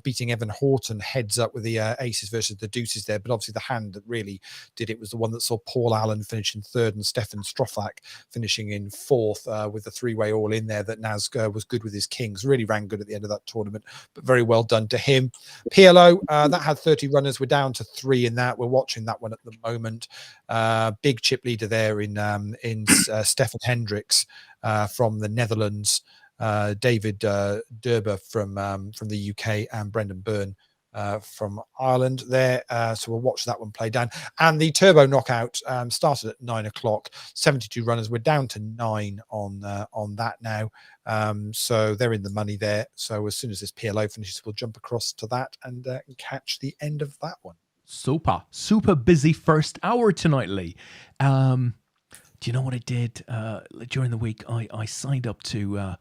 beating Evan Horton heads up with the aces versus the deuces there. But obviously the hand that really did it was the one that saw Paul Allen finishing third and Stefan Strofak finishing in fourth, with the 3-way all in there. That Naz was good with his kings, really ran good at the end of that tournament, but very well done to him. PLO, that had 30 runners. We're down to 3 in that. We're watching that one at the moment. Big chip leader there in Stefan Hendricks from the Netherlands, David Durber from the UK, and Brendan Byrne from Ireland there. So we'll watch that one play down. And the Turbo Knockout started at 9 o'clock, 72 runners. We're down to 9 on that now. So they're in the money there. So as soon as this PLO finishes, we'll jump across to that and catch the end of that one.
Super busy first hour tonight, Lee. Do you know what I did during the week? I signed up to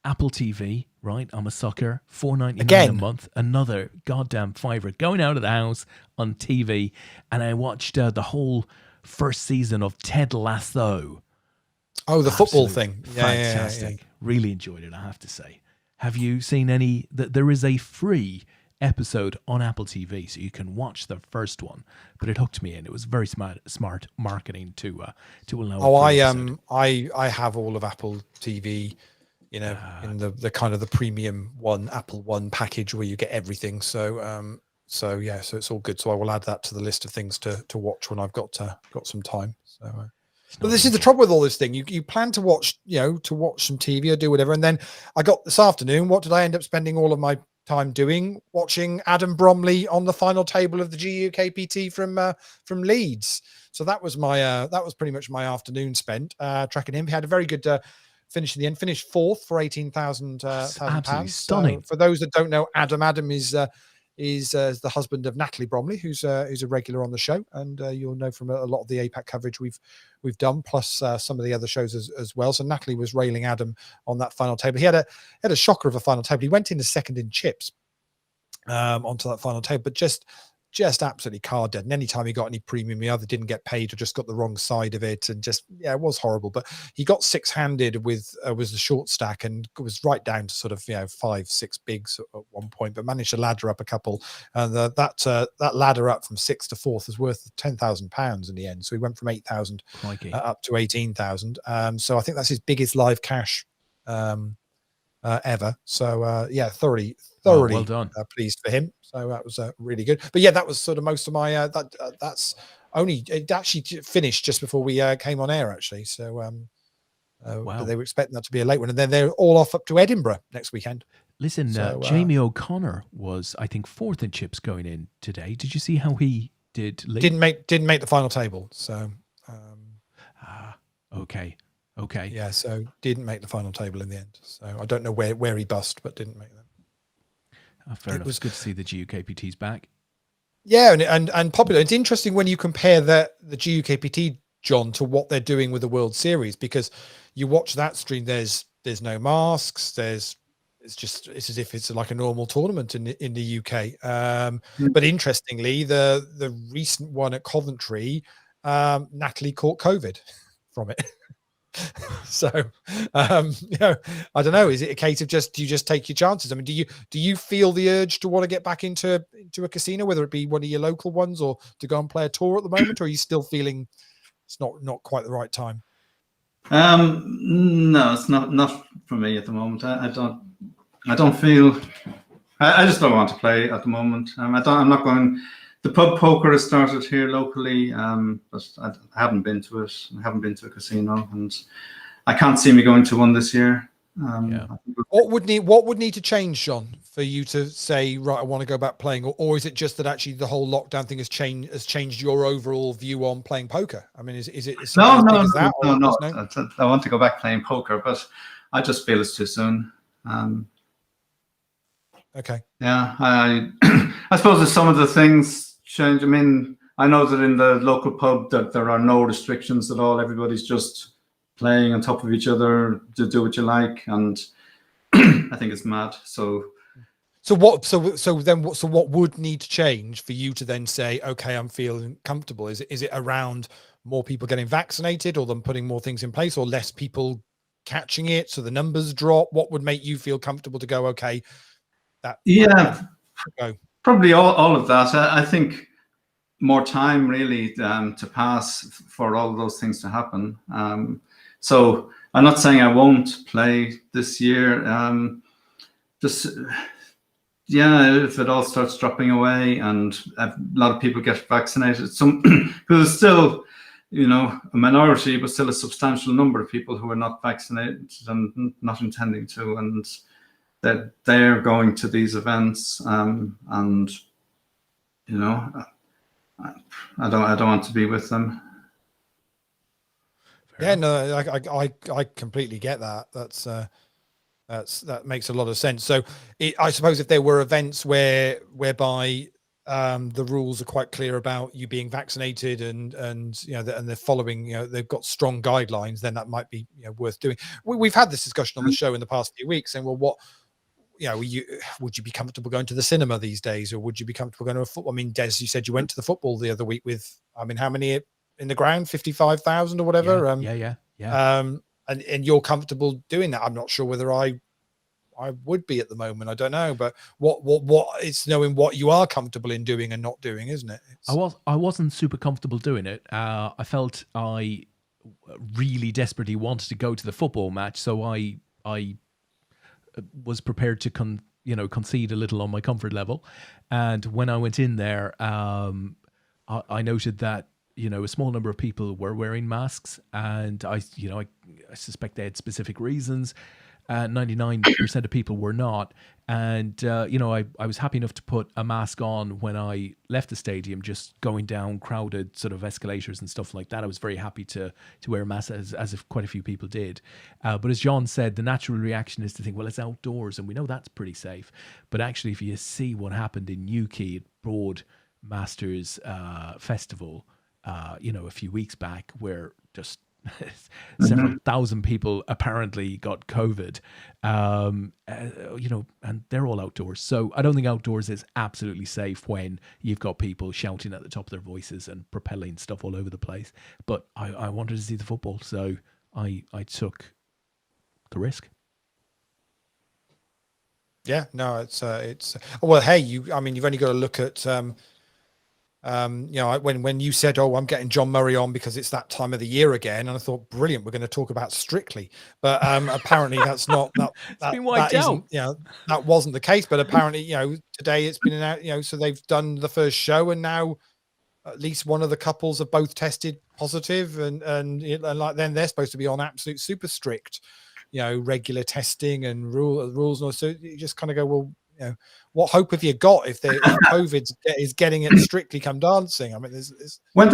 Apple TV, right? I'm a sucker. $4.99 a month. Another goddamn $5 going out of the house on TV. And I watched the whole first season of Ted Lasso.
Oh, the football thing.
Fantastic. Yeah. Really enjoyed it, I have to say. Have you seen any? There is a free episode on Apple TV, so you can watch the first one. But it hooked me in. It was very smart marketing to allow.
Oh, I have all of Apple TV. In the kind of the premium one, Apple One package where you get everything. So it's all good. So I will add that to the list of things to watch when I've got some time. So, but this is the trouble with all this thing. You plan to watch, some TV or do whatever, and then I got this afternoon. What did I end up spending all of my time doing? Watching Adam Bromley on the final table of the GUKPT from Leeds. So that was pretty much my afternoon spent tracking him. He had a very good. Finish in the end, finished fourth for £18,000.
Stunning.
So for those that don't know, Adam is the husband of Natalie Bromley, who's a regular on the show, and you'll know from a lot of the APAT coverage we've done, plus some of the other shows as well. So Natalie was railing Adam on that final table. He had a shocker of a final table. He went into second in chips onto that final table, but just just absolutely card dead. And anytime he got any premium, he either didn't get paid or just got the wrong side of it, and just it was horrible. But he got 6-handed with was the short stack and was right down to sort of 5-6 bigs at one point, but managed to ladder up a couple. And that ladder up from 6th to 4th was worth £10,000 in the end. So he went from 8,000 up to 18,000. So I think that's his biggest live cash ever. So thoroughly
well done.
Pleased for him. So that was really good. But yeah, that was sort of most of my that's only it actually finished just before we came on air actually. So
wow.
They were expecting that to be a late one, and then they're all off up to Edinburgh next weekend.
Listen, Jamie O'Connor was, I think, 4th in chips going in today. Did you see how he did?
Didn't make the final table. So
okay.
Yeah, so didn't make the final table in the end. So I don't know where he bust, but didn't make that.
Fair enough. It was good to see the GUKPTs back.
Yeah, and popular. It's interesting when you compare the GUKPT, John, to what they're doing with the World Series, because you watch that stream. There's no masks. It's as if it's like a normal tournament in the UK. But interestingly, the recent one at Coventry, Natalie caught COVID from it. So I don't know, is it a case of do you just take your chances? I mean, do you feel the urge to want to get back into a casino, whether it be one of your local ones or to go and play a tour at the moment, or are you still feeling it's not quite the right time?
No, it's not for me at the moment. I don't feel I just don't want to play at the moment. I'm not going. The pub poker has started here locally, but I haven't been to it. I haven't been to a casino, and I can't see me going to one this year.
What would need to change, John, for you to say, right, I want to go back playing, or is it just that actually the whole lockdown thing has changed your overall view on playing poker? I mean, is it
no. I want to go back playing poker, but I just feel it's too soon.
Okay.
Yeah, I suppose there's some of the things change. I mean, I know that in the local pub that there are no restrictions at all. Everybody's just playing on top of each other to do what you like, and I think it's mad. So
what would need to change for you to then say, okay, I'm feeling comfortable? Is it around more people getting vaccinated, or them putting more things in place, or less people catching it so the numbers drop? What would make you feel comfortable to go, okay,
probably all of that. I think more time really to pass for all of those things to happen. So I'm not saying I won't play this year. If it all starts dropping away and a lot of people get vaccinated, because it's still, a minority, but still a substantial number of people who are not vaccinated and not intending to, and that they're going to these events, and I don't want to be with them.
Yeah, no, I completely get that. That makes a lot of sense. So I suppose if there were events whereby the rules are quite clear about you being vaccinated and and they're following, they've got strong guidelines, then that might be worth doing. We've had this discussion on the show in the past few weeks, saying, well, what would you be comfortable going to the cinema these days, or would you be comfortable going to a football? I mean, Des, you said you went to the football the other week with, I mean, how many in the ground? 55,000 or whatever.
Yeah.
And you're comfortable doing that. I'm not sure whether I would be at the moment. I don't know, but what it's knowing what you are comfortable in doing and not doing, isn't it?
I wasn't super comfortable doing it. I felt I really desperately wanted to go to the football match, so I was prepared to concede a little on my comfort level. And when I went in there, I noted that a small number of people were wearing masks, and I suspect they had specific reasons. 99% of people were not, and I was happy enough to put a mask on when I left the stadium, just going down crowded sort of escalators and stuff like that. I was very happy to wear a mask, as if quite a few people did. But as John said, the natural reaction is to think, well, it's outdoors, and we know that's pretty safe. But actually, if you see what happened in Newquay at Broadmasters Festival, a few weeks back, where just several thousand people apparently got COVID, and they're all outdoors. So I don't think outdoors is absolutely safe when you've got people shouting at the top of their voices and propelling stuff all over the place. But I wanted to see the football, so I took the risk.
Yeah, no, it's well, hey, you've only got to look at when you said, "Oh, I'm getting John Murray on because it's that time of the year again," and I thought, brilliant, we're going to talk about Strictly, but apparently that's not that wasn't the case. But apparently, today it's been announced, so they've done the first show, and now at least one of the couples have both tested positive, and like then they're supposed to be on absolute super strict, regular testing and rules, and so you just kind of go, well, what hope have you got if COVID is getting it Strictly Come Dancing? I mean, there's
when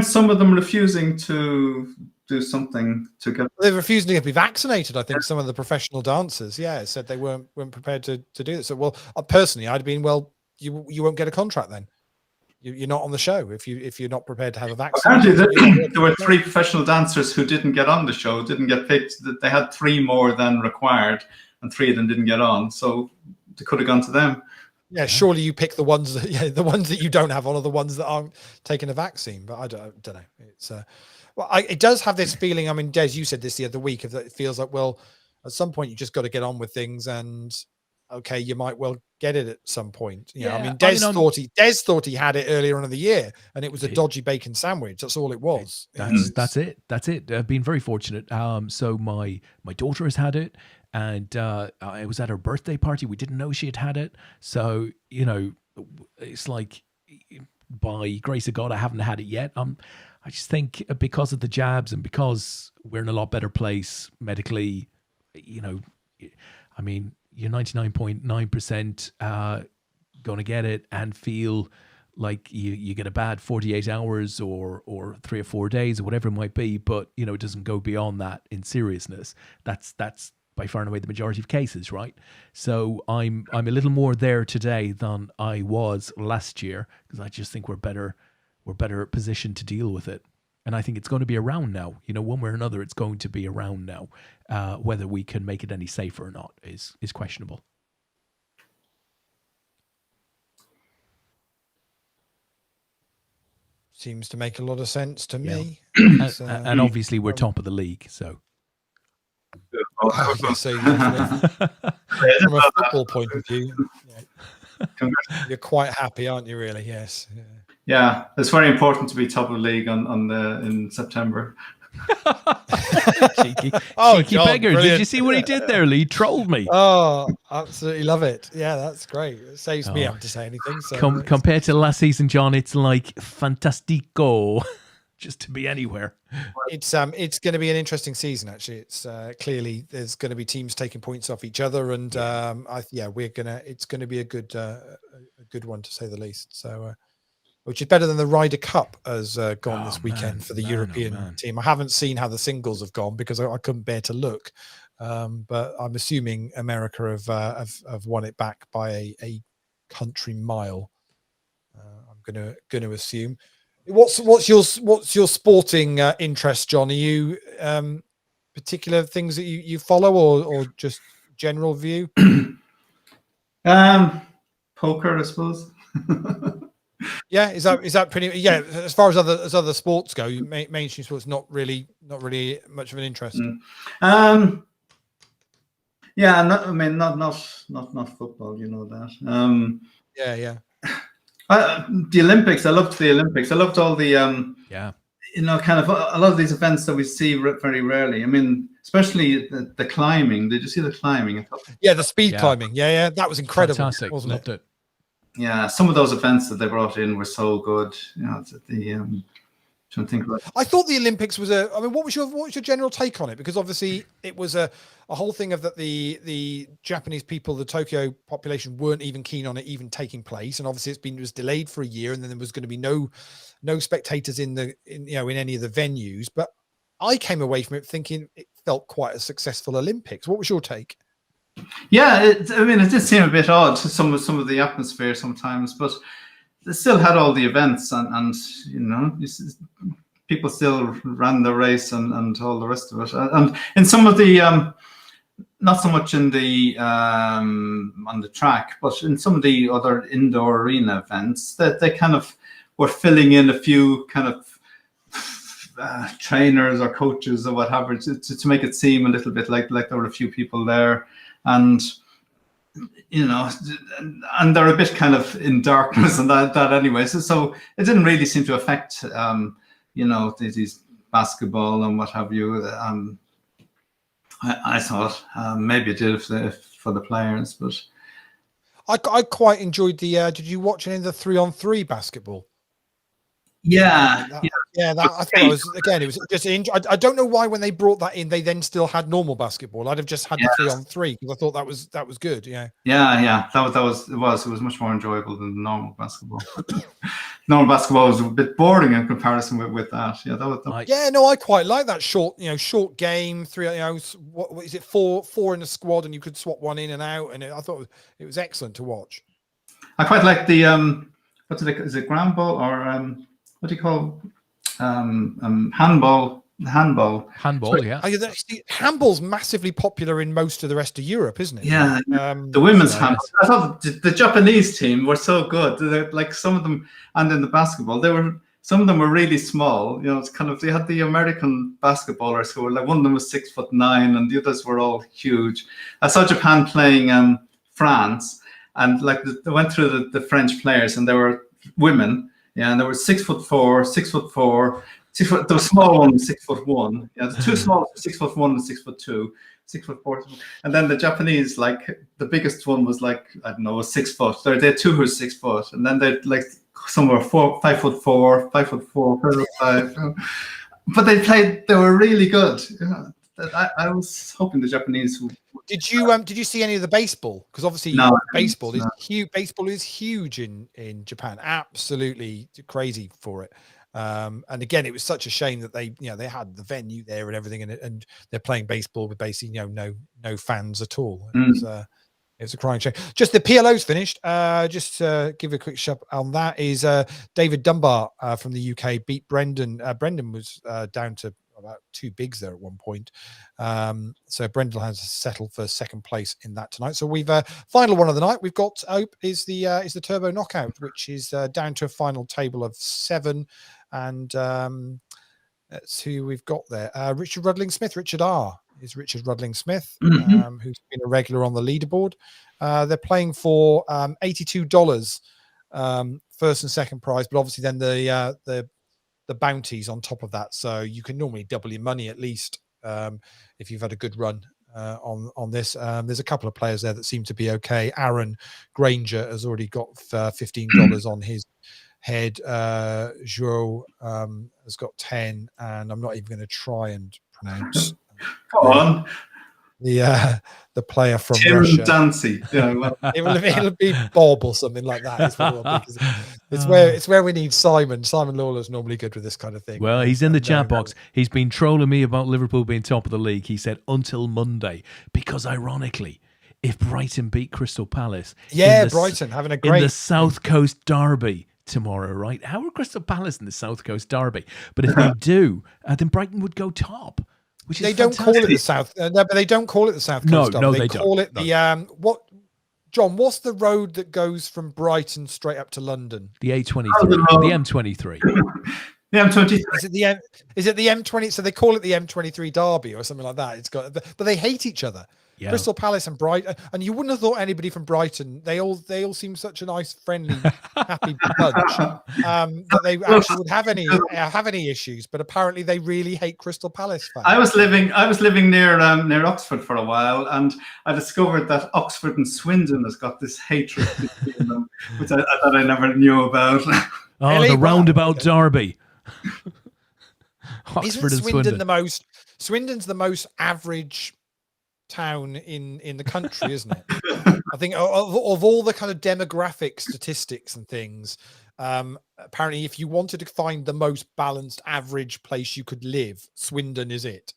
some of them refusing to do something to get.
They're refusing to be vaccinated. I think some of the professional dancers, said they weren't prepared to do this. So, well, personally, I'd been, well, you won't get a contract then. You're not on the show if you're not prepared to have a vaccine.
Apparently, there were 3 professional dancers who didn't get on the show, didn't get picked. They had 3 more than required, and 3 of them didn't get on. So they could have gone to them.
Yeah, surely you pick the ones that you don't have on are the ones that aren't taking a vaccine. But I don't know. It's it does have this feeling. I mean, Des, you said this the other week. It feels like, well, at some point you just got to get on with things, and okay, you might well get it at some point. Des thought he had it earlier on in the year, and it was a dodgy bacon sandwich. That's all it was.
That's it. I've been very fortunate. So my daughter has had it, and I was at her birthday party. We didn't know she had it. So it's like, by grace of God, I haven't had it yet. I just think because of the jabs and because we're in a lot better place medically, I mean, you're 99.9% going to get it and feel like you get a bad 48 hours or 3 or 4 days or whatever it might be, but it doesn't go beyond that in seriousness. That's by far and away the majority of cases, right? So I'm a little more there today than I was last year, because I just think we're better positioned to deal with it. And I think it's going to be around now. One way or another, it's going to be around now. Whether we can make it any safer or not is questionable.
Seems to make a lot of sense to me.
And obviously, we're top of the league, so.
So from a football point of view, you're quite happy, aren't you? Really? Yes.
Yeah, it's very important to be top of the league in September.
cheeky beggar. Brilliant. Did you see what he did there, Lee? He trolled me.
Oh, absolutely love it. Yeah, that's great. It saves me having to say anything. So
compared to last season, John, it's like fantastico. Just to be anywhere.
It's going to be an interesting season. Actually, it's clearly there's going to be teams taking points off each other, and it's going to be a good one, to say the least. So, which is better than the Ryder Cup has gone this weekend for the European team. I haven't seen how the singles have gone because I couldn't bear to look, but I'm assuming America have won it back by a country mile. I'm going to assume. What's your sporting interest, John? Are you particular things that you follow, or just general view?
Poker, I suppose.
Yeah, is that pretty? Yeah, as far as other sports go, mainstream sports not really much of an interest.
Yeah, not football. You know that.
Yeah.
The Olympics. I loved the Olympics. I loved all the kind of a lot of these events that we see very rarely. I mean, especially the climbing. Did you see the climbing?
Yeah, the speed climbing. Yeah, that was incredible.
Fantastic.
Wasn't
Loved it?
Yeah, some of those events that they brought in were so good. Trying to think about.
I thought the Olympics was what was your general take on it? Because obviously it was a whole thing of that the Japanese people, the Tokyo population, weren't even keen on it even taking place, and obviously it was delayed for a year, and then there was going to be no spectators in any of the venues. But I came away from it thinking it felt quite a successful Olympics. What was your take?
Yeah, it did seem a bit odd to some of the atmosphere sometimes, but they still had all the events, and people still ran the race and all the rest of it. And in some of the, not so much in the on the track, but in some of the other indoor arena events, that they kind of were filling in a few kind of trainers or coaches or whatever to make it seem a little bit like there were a few people there, and and they're a bit kind of in darkness and that anyway. So it didn't really seem to affect these basketball and what have you. I thought maybe it did for the players, but
I quite enjoyed the. Did you watch any of the 3-on-3 basketball?
Yeah.
I thought it was, again, it was just, I don't know why when they brought that in, they then still had normal basketball. I'd have just had the 3-on-3 because I thought that was good. Yeah.
It was much more enjoyable than normal basketball. Normal basketball was a bit boring in comparison with that. Yeah,
I quite like that short game. 3, what is it? Four in a squad, and you could swap one in and out, and I thought it was excellent to watch.
I quite like the is it ground ball or what do you call handball? Handball,
yeah.
Handball's massively popular in most of the rest of Europe, isn't it?
Yeah, the women's handball. I thought the Japanese team were so good. Like some of them, and in the basketball, some of them were really small. It's kind of, they had the American basketballers who were like, one of them was 6'9", and the others were all huge. I saw Japan playing France, and like they went through the French players, and they were women. Yeah, and there were 6'4", 6'4". The small one was 6'1". Yeah, the two small, 6'1" and 6'2", 6'4", and then the Japanese, like the biggest one was like, I don't know, 6 foot. They had two who were 6 foot, and then they like some were 5'4", 5'5". But they were really good. Yeah, I was hoping the Japanese would.
Did you see any of the baseball? Because obviously baseball is huge. Baseball is huge in Japan. Absolutely crazy for it. And again, it was such a shame that they had the venue there and everything, and they're playing baseball with basically no fans at all. It was a crying shame. Just the PLO's finished. Just give a quick shot on that. Is David Dunbar from the UK beat Brendan. Brendan was down to about 2 bigs there at one point. So Brendan has settled for second place in that tonight. So we've final one of the night we've got is the Turbo Knockout, which is down to a final table of 7. And let's see who we've got there. Richard Rudling Smith. Richard R is Richard Rudling Smith, who's been a regular on the leaderboard. They're playing for $82 first and second prize, but obviously then the bounties on top of that. So you can normally double your money at least if you've had a good run on this. There's a couple of players there that seem to be okay. Aaron Granger has already got $15 on his head. Joe has got 10, and I'm not even going to try and pronounce.
Come on.
The player from
Tim
Russia.
Dancy. Yeah, well.
It'll be Bob or something like that. It's where we need Simon. Simon Lawler's normally good with this kind of thing.
Well, he's in the chat box. He's been trolling me about Liverpool being top of the league. He said until Monday, because ironically, if Brighton beat Crystal Palace,
Brighton having a great
in the South Coast derby tomorrow, right? How are Crystal Palace in the South Coast derby? But if they do, then Brighton would go top. Which
they don't call it the South. But they don't call it the South Coast.
No,
they
don't.
call it the what? John, what's the road that goes from Brighton straight up to London?
The A23. The M23.
The M23.
Is it the M20? So they call it the M23 Derby or something like that. It's got, but they hate each other. Yeah. Crystal Palace and Brighton, and you wouldn't have thought anybody from Brighton. They all seem such a nice, friendly, happy bunch that they actually would have any issues. But apparently, they really hate Crystal Palace fans.
I was living near Oxford for a while, and I discovered that Oxford and Swindon has got this hatred between them, which I thought I never knew about.
Oh, really? The roundabout derby.
Oxford and Swindon. Swindon's the most average town in the country, isn't it? I think of all the kind of demographic statistics and things, apparently if you wanted to find the most balanced average place you could live, Swindon is it.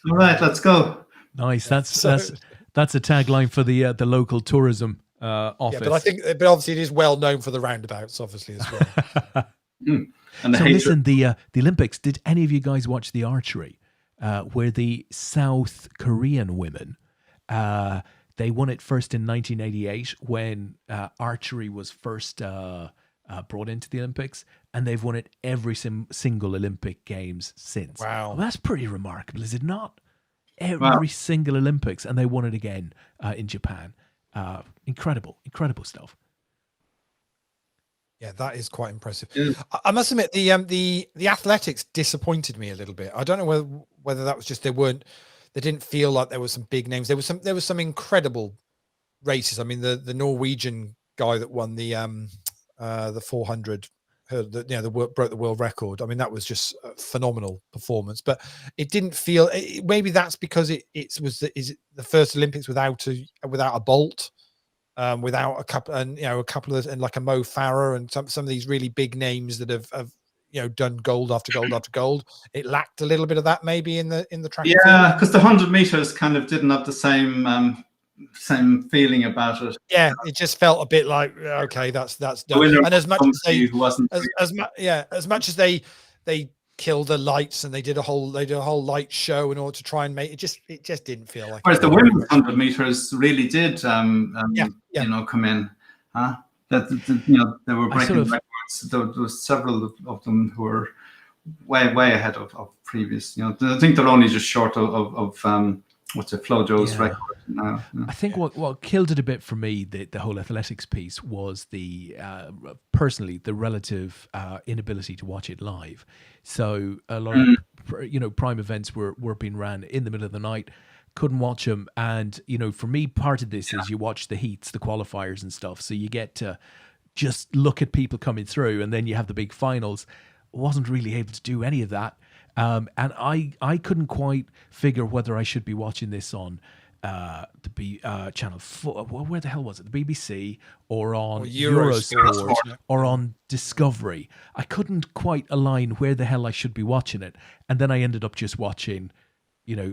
All right, let's go.
Nice. That's a tagline for the local tourism office.
Yeah, but obviously it is well known for the roundabouts, obviously, as well.
And the
So
hatred.
listen, the Olympics. Did any of you guys watch the archery, where the South Korean women, they won it first in 1988 when archery was first brought into the Olympics, and they've won it every single Olympic Games since.
Wow.
Well, that's pretty remarkable, is it not? Every
Wow.
single Olympics, and they won it again in Japan. Incredible stuff.
Yeah, that is quite impressive.
Yeah.
I must admit, the athletics disappointed me a little bit. I don't know whether that was just they didn't feel like there were some big names. There was some incredible races. I mean, the Norwegian guy that won the 400, broke the world record. I mean, that was just a phenomenal performance. But it didn't feel. Maybe that's because it was the first Olympics without a Bolt. Without a couple, and a couple of, and like a Mo Farah and some of these really big names that have done gold after gold after gold. It lacked a little bit of that maybe in the track.
Yeah, because the 100 meters kind of didn't have the same feeling about it.
Yeah, it just felt a bit like, okay, that's done. And as much as they as much as they killed the lights and they did a whole light show in order to try and make it just didn't feel like.
Whereas the women's 100 meters really did come in. They were breaking records. There was several of them who were way ahead of previous. I think they're only just short of Flojo's record now.
I think what killed it a bit for me, the whole athletics piece, was personally the relative inability to watch it live. So a lot of prime events were being ran in the middle of the night. Couldn't watch them, and for me, part of this is you watch the heats, the qualifiers, and stuff. So you get to just look at people coming through, and then you have the big finals. Wasn't really able to do any of that. And I couldn't quite figure whether I should be watching this on Channel 4. Where the hell was it? The BBC or on Eurosport or on Discovery. I couldn't quite align where the hell I should be watching it. And then I ended up just watching,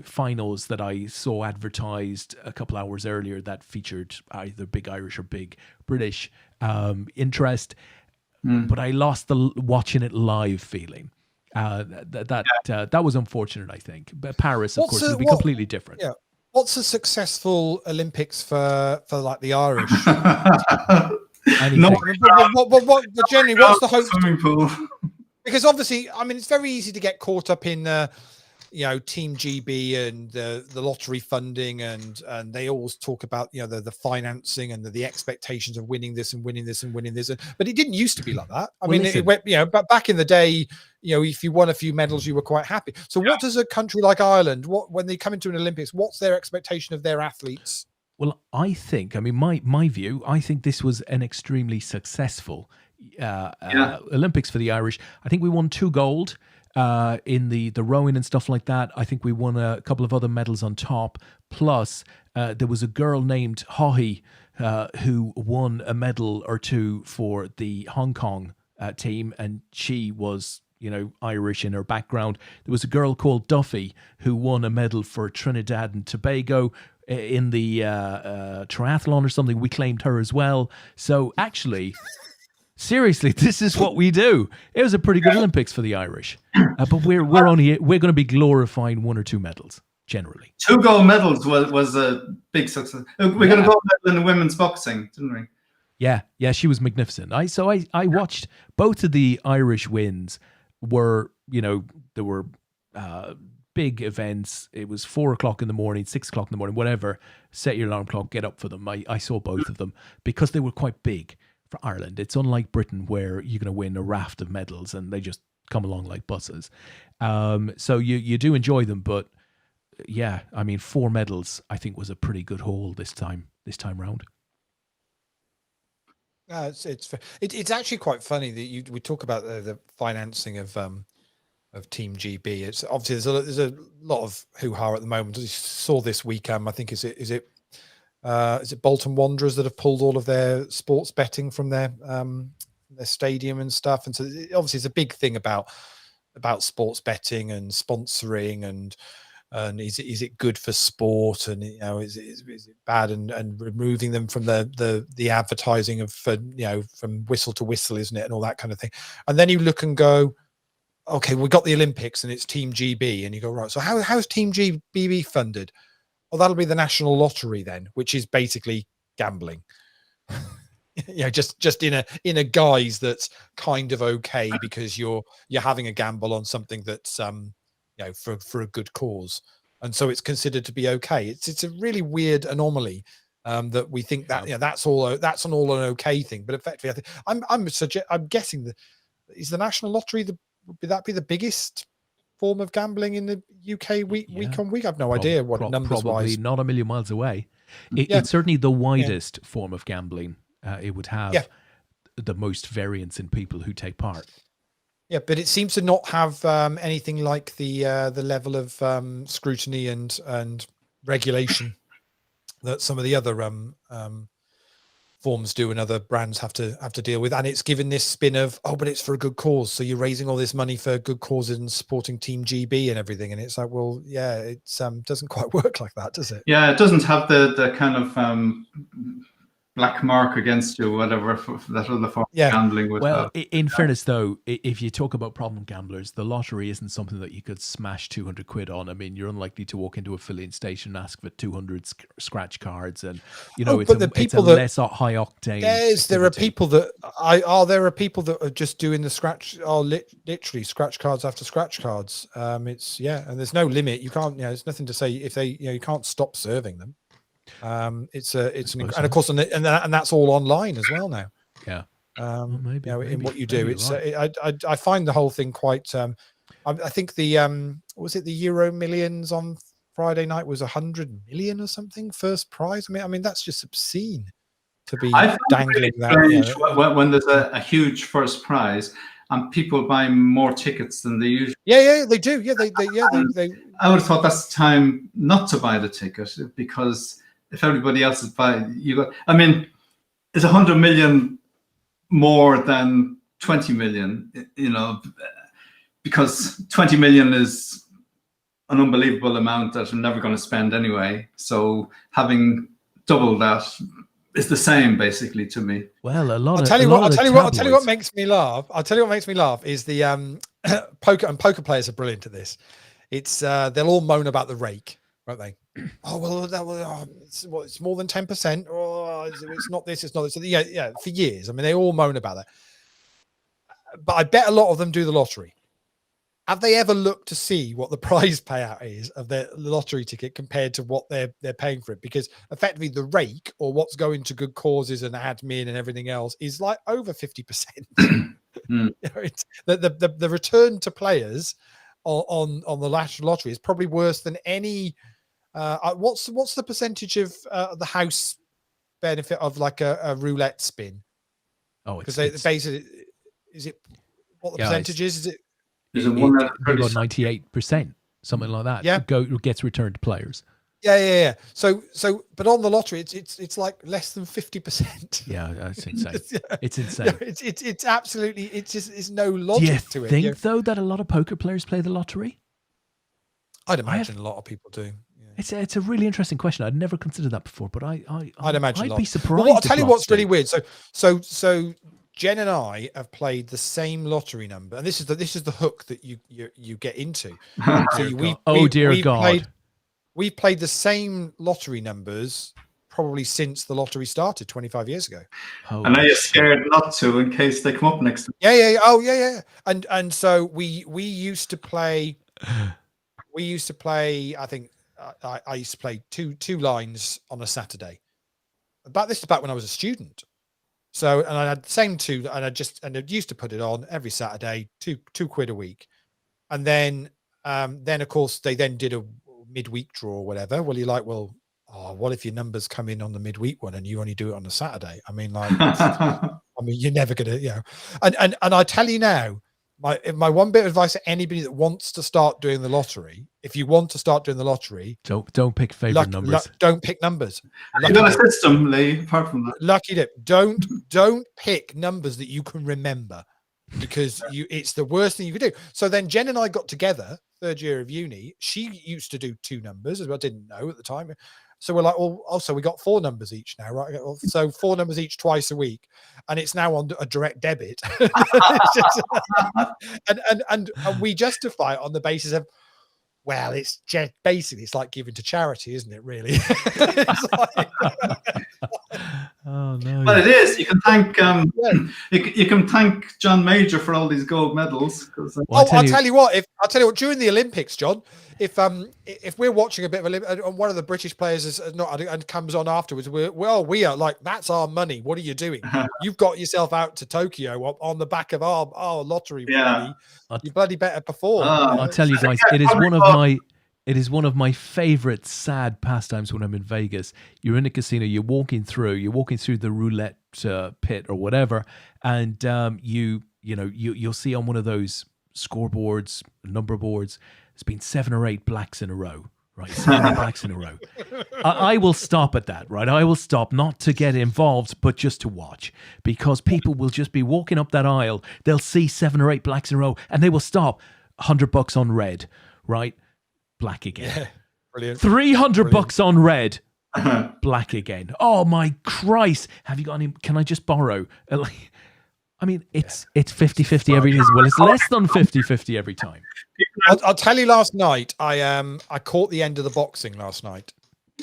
finals that I saw advertised a couple hours earlier that featured either big Irish or big British interest. But I lost the watching it live feeling. That was unfortunate, I think. But Paris, of course, will be completely different.
Yeah. What's a successful Olympics for like the Irish? But generally, what's the hope?
Swimming pool.
Because obviously, I mean, it's very easy to get caught up in Team GB and the lottery funding, and they always talk about the financing and the expectations of winning this and winning this and winning this. But it didn't used to be like that. But back in the day, if you won a few medals, you were quite happy. So what does a country like Ireland, when they come into an Olympics, what's their expectation of their athletes?
Well, I think, my view, I think this was an extremely successful Olympics for the Irish. I think we won 2 gold. In the rowing and stuff like that. I think we won a couple of other medals on top. Plus, there was a girl named Haughey who won a medal or 2 for the Hong Kong team, and she was, Irish in her background. There was a girl called Duffy who won a medal for Trinidad and Tobago in the triathlon or something. We claimed her as well. So actually... Seriously, this is what we do. It was a pretty good Olympics for the Irish, but we're going to be glorifying 1 or 2 medals generally.
2 gold medals was a big success. We got a gold medal in the women's boxing, didn't we?
Yeah, she was magnificent. I watched both of the Irish wins. There were big events. It was 4 o'clock in the morning, 6 o'clock in the morning, whatever. Set your alarm clock, get up for them. I saw both of them because they were quite big. For Ireland, it's unlike Britain where you're going to win a raft of medals and they just come along like buses. So you do enjoy them, but 4 medals I think was a pretty good haul this time round.
It's actually quite funny that we talk about the financing of Team GB. It's obviously there's a lot of hoo-ha at the moment. I saw this weekend. I think is it Bolton Wanderers that have pulled all of their sports betting from their stadium and stuff, and so obviously it's a big thing about sports betting and sponsoring, and and is it good for sport, and is it bad, and removing them from the advertising of from whistle to whistle, isn't it, and all that kind of thing. And then you look and go, okay, we've got the Olympics and it's Team GB, and you go, right, so how's Team GB funded? Well, that'll be the national lottery then, which is basically gambling. Just in a guise that's kind of okay, because you're having a gamble on something that's for a good cause, and so it's considered to be okay. It's a really weird anomaly that we think that that's all an okay thing, but effectively I think I'm guessing that is the national lottery would that be the biggest form of gambling in the UK week on week? I've no idea what numbers
probably
wise.
Not a million miles away. It's certainly the widest form of gambling. It would have the most variance in people who take part.
Yeah, but it seems to not have anything like the level of scrutiny and regulation that some of the other forms do, and other brands have to deal with. And it's given this spin of, but it's for a good cause, so you're raising all this money for good causes and supporting Team GB and everything. And it's like, well, yeah, it doesn't quite work like that, does it?
Yeah, it doesn't have the kind of black mark against you, whatever that other form of gambling would have.
In fairness, though, if you talk about problem gamblers, the lottery isn't something that you could smash 200 quid on. I mean, you're unlikely to walk into a filling station and ask for 200 scratch cards, and it's a less high octane.
There are people that are just doing the scratch, literally scratch cards after scratch cards. And there's no limit. You can't, there's nothing to say if they, you can't stop serving them. And of course, and that's all online as well now.
Yeah.
Maybe in what you do, it's right. I find the whole thing quite. I think the was it the Euro Millions on Friday night was 100 million or something first prize. I mean that's just obscene to be dangling that.
When there's a huge first prize and people buy more tickets than they usually.
Yeah, they do. Yeah, they.
I would have thought that's the time not to buy the ticket, because if everybody else is buying, I mean, it's 100 million more than 20 million, because 20 million is an unbelievable amount that I'm never going to spend anyway. So having double that is the same, basically, to me.
Well,
I'll tell you what makes me laugh. I'll tell you what makes me laugh is the poker players are brilliant at this. It's they'll all moan about the rake, won't they? It's more than 10%. It's not this, it's not this. Yeah, for years. I mean, they all moan about that. But I bet a lot of them do the lottery. Have they ever looked to see what the prize payout is of their lottery ticket compared to what they're paying for it? Because effectively the rake, or what's going to good causes and admin and everything else, is like over 50%. It's the return to players on the lottery is probably worse than any. What's the percentage of the house benefit of like a roulette spin?
Because
they basically, is it what the percentage is? Is it?
Is it one out of
98%, something like that?
Yeah,
gets returned to players.
Yeah. So, but on the lottery, it's like less than 50%.
Yeah, that's insane. It's insane.
It's absolutely. It's no logic to it.
Do you think though that a lot of poker players play the lottery?
I'd imagine a lot of people do. Yeah.
It's a really interesting question. I'd never considered that before, but I'd
imagine
I'd be surprised.
Well, I'll tell you what's really weird. So Jen and I have played the same lottery number, and this is the hook that you get into.
Dear God.
We've played the same lottery numbers probably since the lottery started 25 years ago.
And are you scared not to in case they come up next time?
Yeah. Oh, yeah. And so we used to play. We used to play. I think I used to play two lines on a Saturday. This is back when I was a student. So, and I had the same two, and I used to put it on every Saturday, £2 a week. And then of course they then did a midweek draw or whatever. Well, you're like, what if your numbers come in on the midweek one and you only do it on a Saturday? I mean, like, you're never gonna, and I tell you now, my one bit of advice to anybody that wants to start doing the lottery, if you want to start doing the lottery,
don't pick favorite numbers.
Don't pick numbers.
You got a system, Lee, apart from that.
Lucky dip. Don't pick numbers that you can remember, because it's the worst thing you could do. So then Jen and I got together third year of uni. She used to do 2 numbers, as I didn't know at the time. So we're like, well, also we got 4 numbers each now, right? So 4 numbers each twice a week, and it's now on a direct debit. and we justify it on the basis of, well, it's just basically it's like giving to charity, isn't it? Really? It's like,
Oh no!
Well, it is. You can thank you can thank John Major for all these gold medals.
Well,
I'll tell you what. During the Olympics, John, if we're watching a bit of and one of the British players is not and comes on afterwards, we are like, that's our money. What are you doing? You've got yourself out to Tokyo on the back of our lottery money. You bloody better perform.
I'll tell you guys, it is one of my favorite sad pastimes when I'm in Vegas. You're in a casino, you're walking through the roulette pit or whatever, and you'll see on one of those scoreboards, number boards, there's been 7 or 8 blacks in a row, right? 7 or 8 blacks in a row. I will stop at that, right? I will stop, not to get involved, but just to watch, because people will just be walking up that aisle. They'll see 7 or 8 blacks in a row, and they will stop. $100 on red, right? Black again. Yeah, brilliant. $300 on red. Black again. Oh my Christ. Have you got any? Can I just borrow? I mean, it's 50-50 every time. Well, it's less than 50-50 every time.
I'll tell you, last night I caught the end of the boxing last night.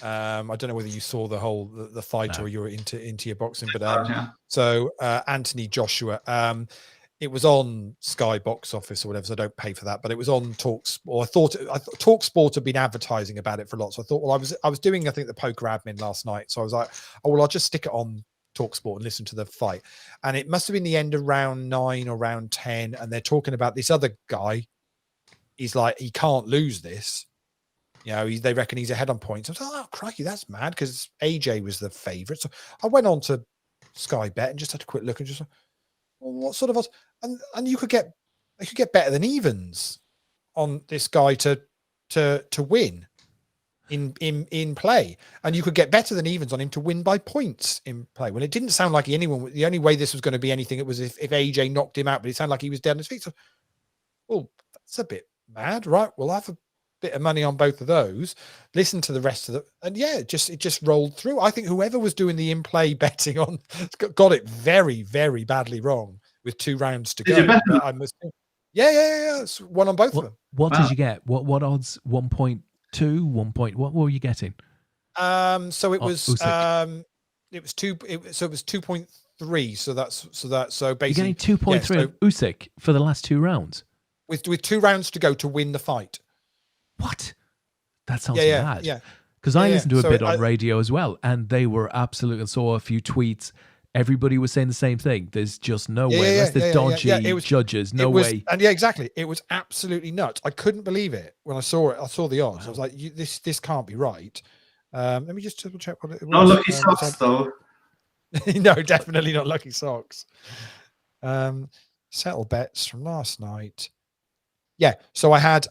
I don't know whether you saw the fight or you were into your boxing, but so Anthony Joshua, it was on Sky Box Office or whatever, so I don't pay for that, but it was on TalkSport. I thought TalkSport had been advertising about it for a lot, so I thought, well, I was doing, I think, the poker admin last night, so I was like, oh well, I'll just stick it on TalkSport and listen to the fight. And it must have been the end of round 9 or round 10, and they're talking about this other guy. He's like, he can't lose this. You know, they reckon he's ahead on points. I was like, oh crikey, that's mad, because AJ was the favourite. So I went on to Sky Bet and just had a quick look and just, well, what sort of odds? And you could get better than evens on this guy to win in play, and you could get better than evens on him to win by points in play. When it didn't sound like anyone, the only way this was going to be anything, it was if AJ knocked him out, but it sounded like he was dead on his feet. So, well, that's a bit mad, right? We'll have a bit of money on both of those. Listen to the rest of and yeah, it just rolled through. I think whoever was doing the in-play betting on got it very, very badly wrong with 2 rounds to go. I must. Yeah. It's one on both of them.
What did you get? What odds? 1.2, 1 point. What were you getting?
So it was it was 2.3. So basically
you're getting 2.3 of Usyk for the last 2 rounds
with 2 rounds to go to win the fight.
What? That sounds mad.
Yeah.
Because I listened to a bit on radio as well, and they were absolutely, and saw a few tweets. Everybody was saying the same thing. There's just no way. Unless they're dodgy judges, no way.
And yeah, exactly. It was absolutely nuts. I couldn't believe it when I saw it. I saw the odds. Wow. I was like, this can't be right. Let me just double check what it was.
No lucky socks, though.
No, definitely not lucky socks. Settle bets from last night. Yeah, so I had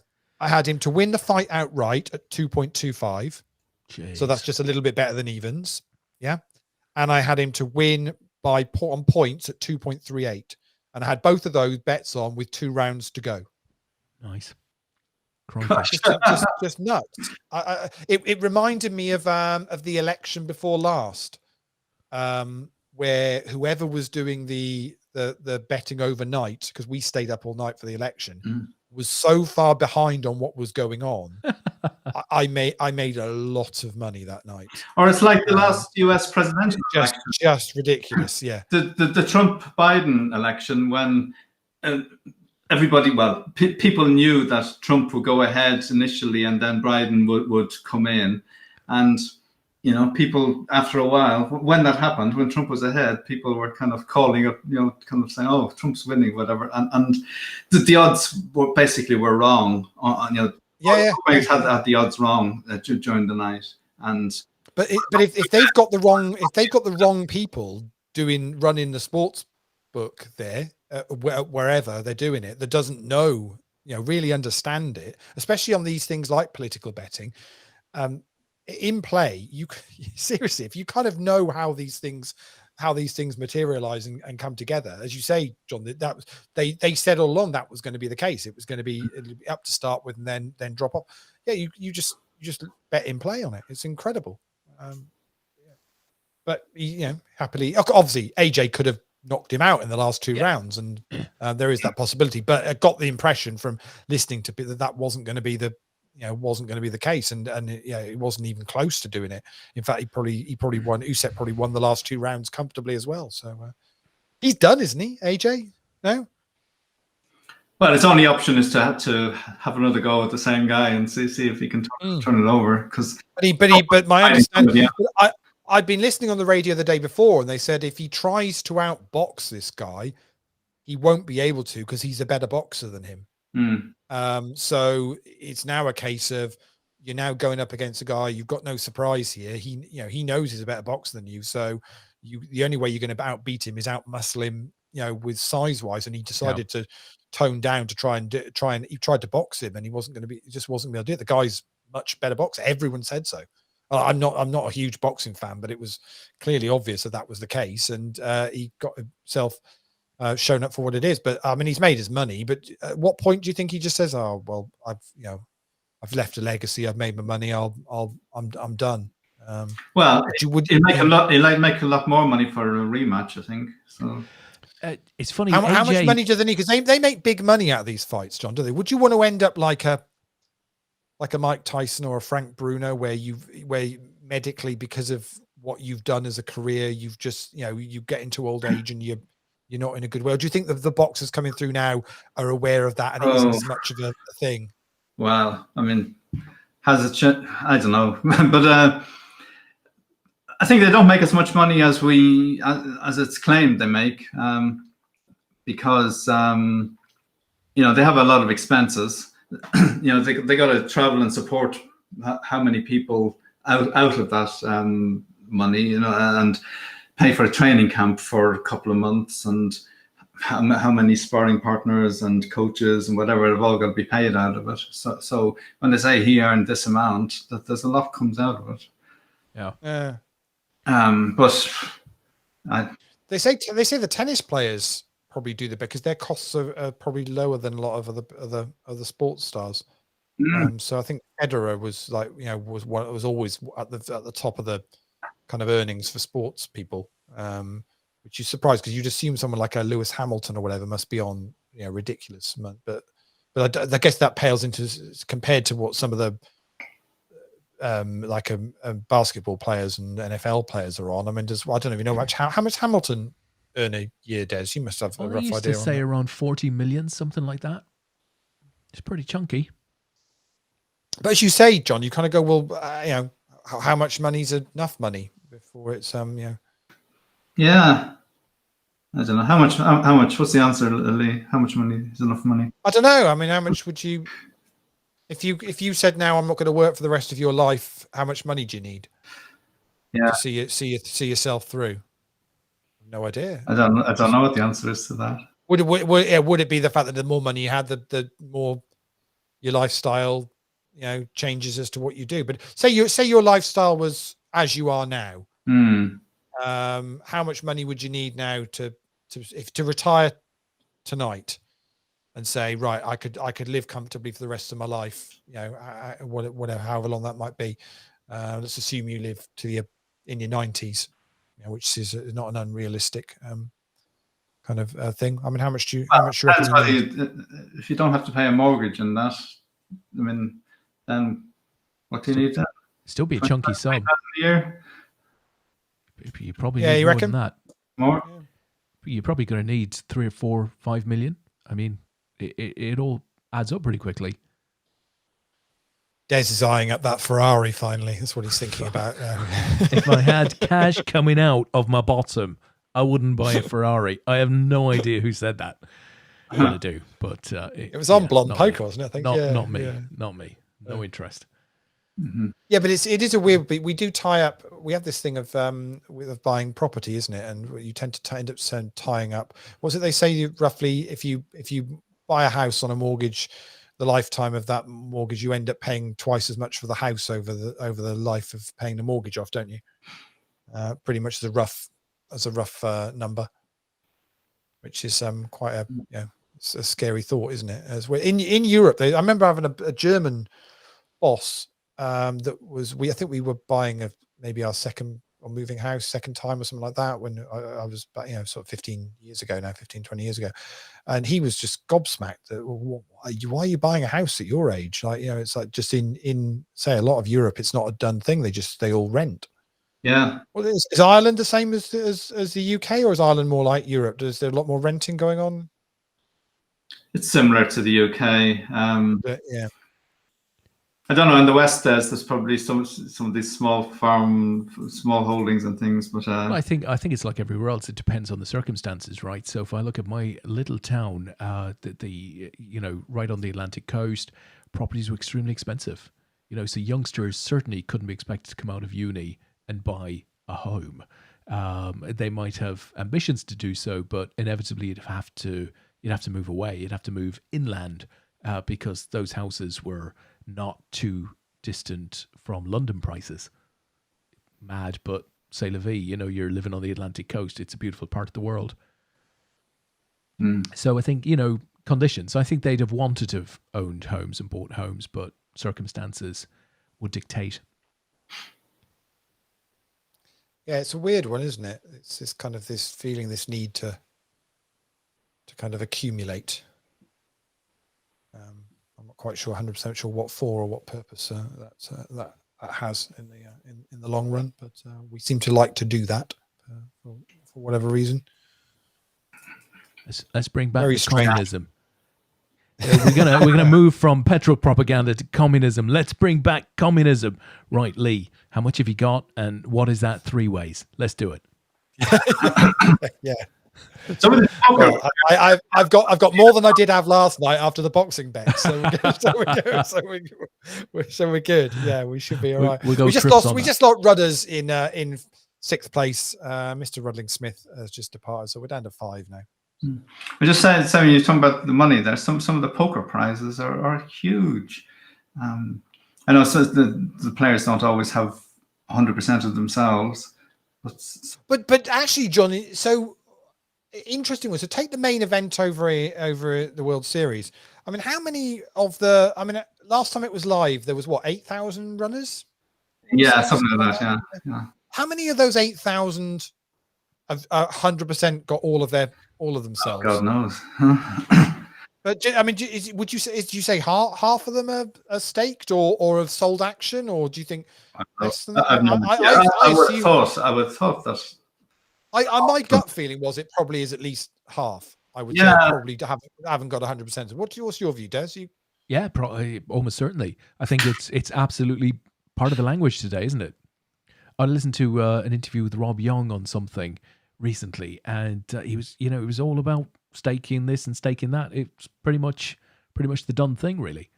him to win the fight outright at 2.25. So that's just a little bit better than evens. Yeah. And I had him to win on points at 2.38. And I had both of those bets on with 2 rounds to go.
Nice.
Just nuts. It reminded me of the election before last, where whoever was doing the betting overnight, because we stayed up all night for the election, was so far behind on what was going on. I made a lot of money that night.
Or it's like the last US presidential election.
Just ridiculous. Yeah.
The Trump-Biden election, when everybody, people knew that Trump would go ahead initially and then Biden would come in. And, you know, people after a while, when that happened, when Trump was ahead, people were kind of calling up, you know, kind of saying, oh, Trump's winning, whatever. And the odds were wrong. You know, had the odds wrong during the night.
But if they've got the wrong people running the sports book there, wherever they're doing it, that doesn't know, you know, really understand it, especially on these things like political betting, in play, you seriously, if you kind of know how these things how these things materialize and come together. As you say, John, that was they said all along that was going to be the case. It was going to be up to start with and then drop off. Yeah, you just bet in play on it. It's incredible. But happily, obviously AJ could have knocked him out in the last 2 rounds, and there is that possibility. But I got the impression from listening to that wasn't going to be the case, and it wasn't even close to doing it. In fact, he probably won. Usyk probably won the last 2 rounds comfortably as well. So he's done, isn't he, AJ? No.
Well, his only option is to have another go at the same guy and see if he can turn it over. Because
but my understanding, I'd been listening on the radio the day before, and they said if he tries to outbox this guy, he won't be able to because he's a better boxer than him. So it's now a case of you're now going up against a guy. You've got no surprise here. He knows he's a better boxer than you. So the only way you're going to outbeat him is outmuscle him, with size wise. And he decided to tone down to try and he tried to box him, and he just wasn't going to do it. The guy's much better boxer. Everyone said so. I'm not a huge boxing fan, but it was clearly obvious that was the case, and he got himself shown up for what it is. But I mean, he's made his money. But at what point do you think he just says, "Oh well, I've left a legacy. I've made my money. I'm done."
Well, he'll make a lot more money for a rematch, I think. So
it's funny.
How much money do they need? Because they make big money out of these fights, John. Do they? Would you want to end up like a Mike Tyson or a Frank Bruno, where medically, because of what you've done as a career, you've just you get into old age and you're not in a good way? Do you think that the boxers coming through now are aware of that and it isn't as much of a thing?
Well, I mean, has it? I don't know, but I think they don't make as much money as it's claimed they make, because they have a lot of expenses. They got to travel and support how many people out of that money, and pay for a training camp for a couple of months, and how many sparring partners and coaches and whatever have all got to be paid out of it. So when they say he earned this amount, that there's a lot comes out of it.
Yeah.
But
they say the tennis players probably do that because their costs are probably lower than a lot of other sports stars. So I think Federer was was always at the top of the kind of earnings for sports people, which is surprised because you'd assume someone like a Lewis Hamilton or whatever must be on ridiculous, but I guess that pales into compared to what some of the basketball players and NFL players are on. I mean, I don't even know how much Hamilton earn a year, Des? You must have a rough idea.
I used to say around 40 million, something like that. It's pretty chunky.
But as you say, John, you kind of go, well, how much money is enough money before it's
Yeah, I don't know how much. What's the answer, Lee? How much money is enough money?
I don't know. I mean, how much would you, if you said now I'm not going to work for the rest of your life, how much money do you need?
Yeah,
to see yourself through. No idea.
I don't know what the answer is to that.
Would it be the fact that the more money you had, the more your lifestyle, changes as to what you do? But say your lifestyle was as you are now. How much money would you need now to retire tonight and say, right, I could live comfortably for the rest of my life, whatever, however long that might be. Let's assume you live in your 90s, which is not an unrealistic kind of thing. I mean, how much do you reckon you need?
If you don't have to pay a mortgage and that, I mean, then what do you need then?
Still be a chunky sum.
A year?
You probably need
you
more
reckon?
than that.
More?
Yeah. You're probably going to need 3 or 4, 5 million. I mean, it all adds up pretty quickly.
Des is eyeing up that Ferrari finally. That's what he's thinking about.
If I had cash coming out of my bottom, I wouldn't buy a Ferrari. I have no idea who said that. Well, I do, but
it was on Blonde Poker, wasn't it? I think.
Not me. Not me. No interest.
Mm-hmm.
Yeah, but it is a weird. We do tie up. We have this thing of buying property, isn't it? And you tend to end up tying up. What's it they say? Roughly, if you buy a house on a mortgage, the lifetime of that mortgage, you end up paying twice as much for the house over the life of paying the mortgage off, don't you? Pretty much as a as a rough number, which is quite a it's a scary thought, isn't it? As we're in Europe, I remember having a German boss that was I think we were buying maybe our second or moving house second time or something like that when I was about, sort of 15 years ago now, 15, 20 years ago. And he was just gobsmacked that, why are you buying a house at your age? Like, it's like just in say a lot of Europe, it's not a done thing. They all rent.
Yeah.
Well, is Ireland the same as the UK, or is Ireland more like Europe? Is there a lot more renting going on?
It's similar to the UK.
Yeah.
I don't know. In the West, there's probably some of these small holdings and things, but
well, I think it's like everywhere else. It depends on the circumstances, right? So if I look at my little town, the right on the Atlantic coast, properties were extremely expensive. So youngsters certainly couldn't be expected to come out of uni and buy a home. They might have ambitions to do so, but inevitably you'd have to move away. You'd have to move inland because those houses were not too distant from London prices. Mad, but c'est la vie. You're living on the Atlantic coast. It's a beautiful part of the world. So I think, conditions. I think they'd have wanted to have owned homes and bought homes, but circumstances would dictate.
Yeah, it's a weird one, isn't it? It's this kind of this feeling, this need to kind of accumulate. I'm not quite sure, 100% sure what for or what purpose that has in the long run, but we seem to like to do that for whatever reason.
Let's bring back
Very
the
strange.
communism. We're gonna move from petrol propaganda to communism. Let's bring back communism. Right, Lee, how much have you got, and what is that 3 ways? Let's do it.
Yeah.
well,
I've got more than I did have last night after the boxing bet. So we're good. Yeah, we should be all right.
We'll go
We just
trips
lost.
on
We
that.
just lost Rudders in 6th place. Mr. Rudling Smith has just departed, so we're down to 5 now.
I just said, Sammy, you're talking about the money there. Some of the poker prizes are huge. I know the players don't always have 100% of themselves,
but actually, John, so interesting was to take the main event over the World Series. I mean, how many of last time it was live, there was 8,000 runners?
yeah, something like that. Yeah.
How many of those 8,000 have 100% got all of themselves?
God knows.
But I mean, would you say half of them are staked or have sold action, or do you think less than that?
I would have thought that.
My gut feeling was it probably is at least half. I would say probably haven't got 100%. What's your view, Des?
Yeah, probably, almost certainly. I think it's absolutely part of the language today, isn't it? I listened to an interview with Rob Young on something recently, and he was, it was all about staking this and staking that. It's pretty much the done thing, really.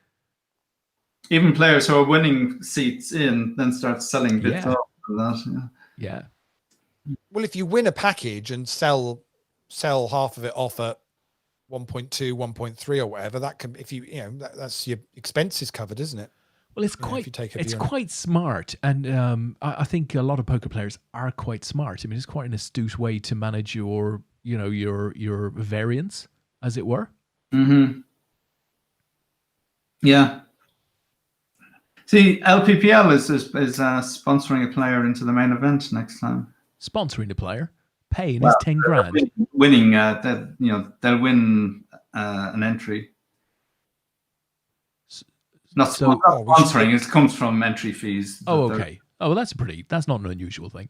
Even players who are winning seats in then start selling bits off of that.
Yeah.
Well, if you win a package and sell half of it off at 1.2, 1.3 or whatever, that can, if that's your expenses covered, isn't it?
Well, it's quite smart, and I think a lot of poker players are quite smart. I mean, it's quite an astute way to manage your variance, as it were.
Mm-hmm. Yeah. See, LPPL is sponsoring a player into the main event next time.
Sponsoring the player, paying his 10 grand.
Winning, they'll win an entry. Not sponsoring, it comes from entry fees.
Oh, okay. Oh, well, that's not an unusual thing.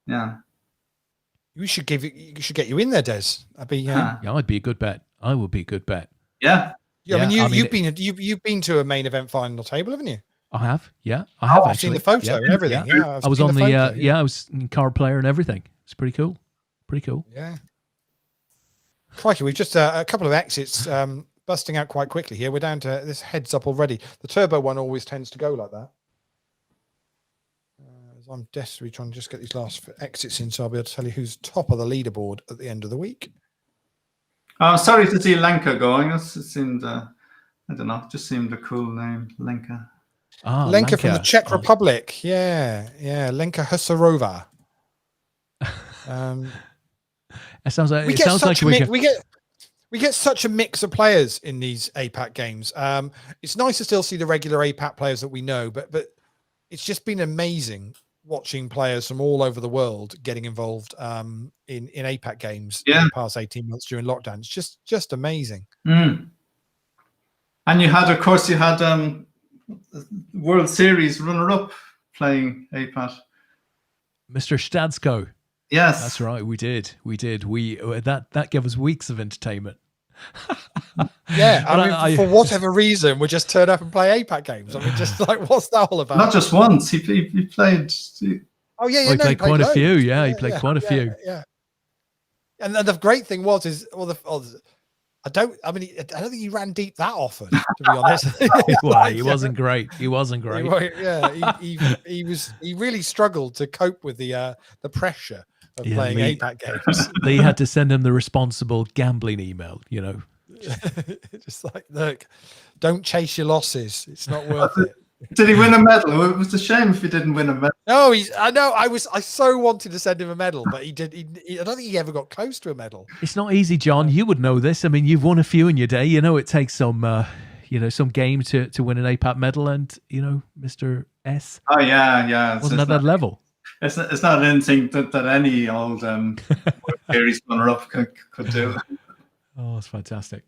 Yeah.
You should get you in there, Des.
I'd be a good bet. I would be a good bet.
Yeah.
I mean, you've been to a main event final table, haven't you?
I have. Yeah, I have.
I've seen the photo and everything. Yeah,
I was on I was in card player and everything. It's pretty cool.
Yeah. Crikey, we've just a couple of exits busting out quite quickly here. We're down to this heads up already. The turbo one always tends to go like that. I'm desperately trying to just get these last exits in, so I'll be able to tell you who's top of the leaderboard at the end of the week.
Oh, sorry to see Lenka going. It seemed, I don't know, just seemed a cool name, Lenka.
Lenka from the Czech Republic. Yeah. Lenka Husarova.
It sounds like
we
it
get
sounds like
such a mix, we get such a mix of players in these APAT games. It's nice to still see the regular APAT players that we know, but it's just been amazing watching players from all over the world getting involved in APAT games in the past 18 months during lockdown. It's just amazing.
And you had, of course, World Series runner-up playing APAT.
Mr. Stadsko.
Yes,
that's right. We did. That gave us weeks of entertainment.
Yeah, I mean, for whatever reason, we just turn up and play APAC games. I mean, just like, what's that all about?
Not just once. He played.
Oh yeah,
he played quite a few. Yeah, he played quite a few.
Yeah. And the great thing was, I don't think he ran deep that often, to be honest.
Well, he wasn't great. He wasn't great.
He really struggled to cope with the pressure of playing APAC games.
They had to send him the responsible gambling email,
Just like, look, don't chase your losses. It's not worth it.
Did he win a medal? It was a shame if he didn't win a medal.
No, I know. I so wanted to send him a medal, but he did. I don't think he ever got close to a medal.
It's not easy, John. You would know this. I mean, you've won a few in your day. It takes some, some game to win an APAT medal, and Mr. S.
Oh yeah.
Wasn't at that level.
It's not anything that any old series runner-up could do.
Oh, it's fantastic.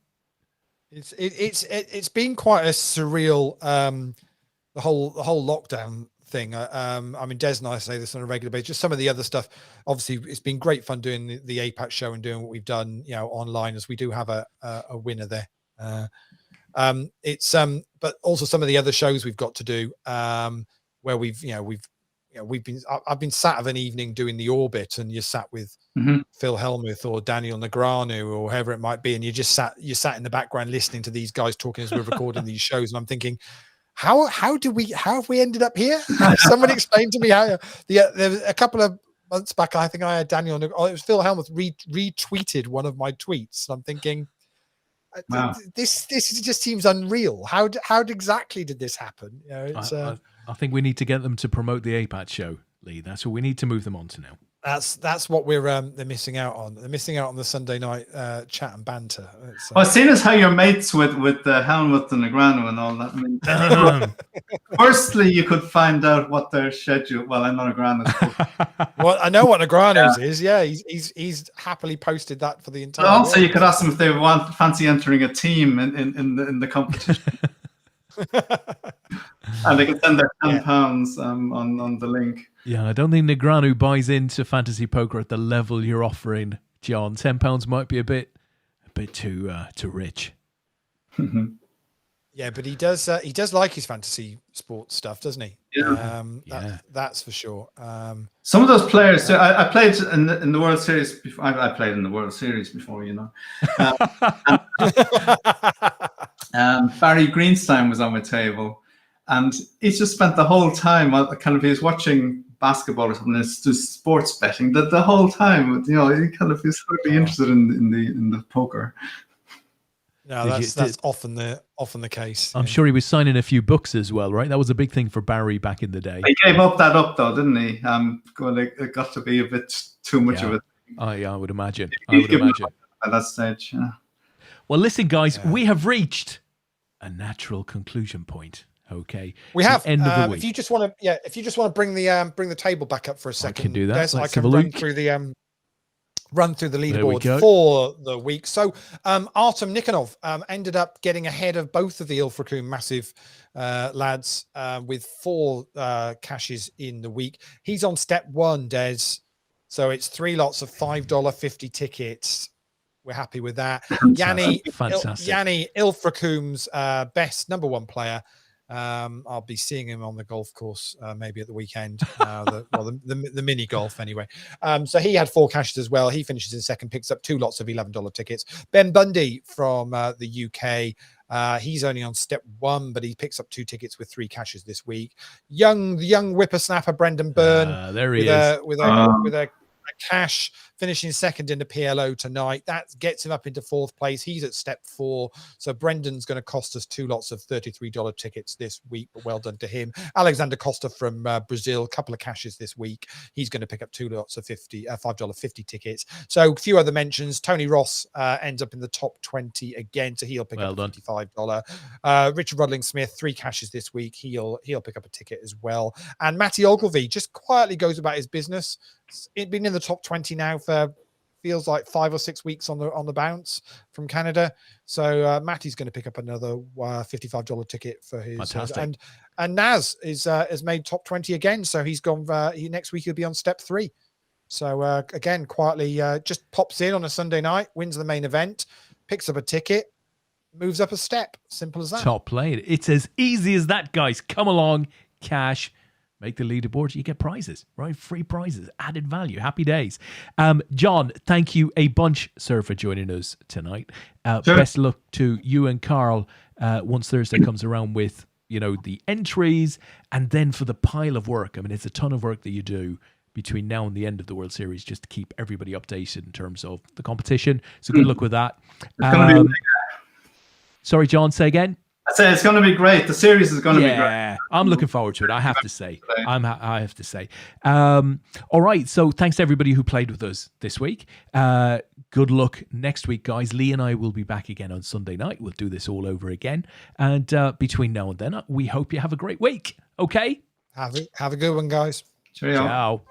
It's been quite a surreal. The whole lockdown thing. I mean, Des and I say this on a regular basis. Just some of the other stuff. Obviously, it's been great fun doing the APAT show and doing what we've done, online, as we do have a winner there. But also some of the other shows we've got to do, where I've been sat of an evening doing the Orbit, and you're sat with Phil Hellmuth or Daniel Negreanu or whoever it might be, and you're sat in the background listening to these guys talking as we're recording these shows, and I'm thinking, how have we ended up here? Someone explained to me how. There was a couple of months back, I think I had Daniel. It was Phil Hellmuth retweeted one of my tweets, and I'm thinking, wow, this just seems unreal. How exactly did this happen?
I think we need to get them to promote the APAT show, Lee. That's what we need to move them on to now.
That's what they're missing out on. They're missing out on the Sunday night chat and banter.
Seeing as how you're mates with Helmut and Negreanu and all that. I mean, firstly, you could find out what their schedule. Well, I know Negreanu's.
Well, I know what Negreanu's is. Yeah, he's happily posted that for the entire.
But also, you could ask them if they fancy entering a team in the competition. And they can send their £10 on the link.
Yeah, I don't think Negreanu buys into fantasy poker at the level you're offering, John. £10 might be a bit too rich.
Yeah, but he does like his fantasy sports stuff, doesn't he?
Yeah.
That's for sure.
Some of those players, I played in the World Series before. I played in the World Series before, Barry Greenstein was on my table, and he just spent the whole time he was watching basketball or something. It's just sports betting the whole time. He kind of is hardly interested in the poker.
No, that's often the case.
I'm sure he was signing a few books as well, right? That was a big thing for Barry back in the day.
He gave up though, didn't he? It got to be a bit too much of it.
Oh yeah, I would imagine.
At that stage. Yeah.
Well, listen, guys, we have reached a natural conclusion point. Okay,
we have.
End of the week.
If you just want to bring the table back up for a second,
I can do that.
I can run through the leaderboard for the week. So Artem Nikonov ended up getting ahead of both of the Ilfracombe massive lads with 4 cashes in the week. He's on step 1, Des. So it's 3 lots of $5.50 tickets. We're happy with that. Yanni Ilfracombe's best number 1 player. I'll be seeing him on the golf course maybe at the weekend, the mini golf anyway. So he had 4 cashes as well. He finishes in second, picks up 2 lots of $11 tickets. Ben Bundy from the UK, he's only on step 1, but he picks up 2 tickets with 3 cashes this week. The young whippersnapper Brendan Byrne,
there he is
with a Cash finishing second in the PLO tonight. That gets him up into 4th place. He's at step 4. So Brendan's going to cost us 2 lots of $33 tickets this week, but well done to him. Alexander Costa from Brazil, a couple of cashes this week. He's going to pick up 2 lots of $5.50 tickets. So a few other mentions. Tony Ross ends up in the top 20 again, so he'll pick up a $55. Richard Rudling Smith, 3 cashes this week. He'll pick up a ticket as well. And Matty Ogilvie just quietly goes about his business. It's been in the top 20 now for feels like 5 or 6 weeks on the bounce from Canada. So Matty's going to pick up another $55 ticket for his.
Fantastic.
And Naz has made top 20 again. So he's gone. Next week he'll be on step 3. So again, quietly just pops in on a Sunday night, wins the main event, picks up a ticket, moves up a step. Simple as that.
Top played. It's as easy as that, guys. Come along, cash. Make the leaderboard, you get prizes, right? Free prizes, added value, happy days. John, thank you a bunch, sir, for joining us tonight.
Sure.
Best of luck to you and Carl once Thursday comes around with, the entries, and then for the pile of work. I mean, it's a ton of work that you do between now and the end of the World Series just to keep everybody updated in terms of the competition. So good luck with that. Sorry, John, say again.
I say it's going to be great. The series is going to be great.
I'm looking forward to it. I have to say. I have to say. All right. So thanks to everybody who played with us this week. Good luck next week, guys. Lee and I will be back again on Sunday night. We'll do this all over again. And between now and then, we hope you have a great week. Okay?
Have a good one, guys.
Cheerio.
Ciao.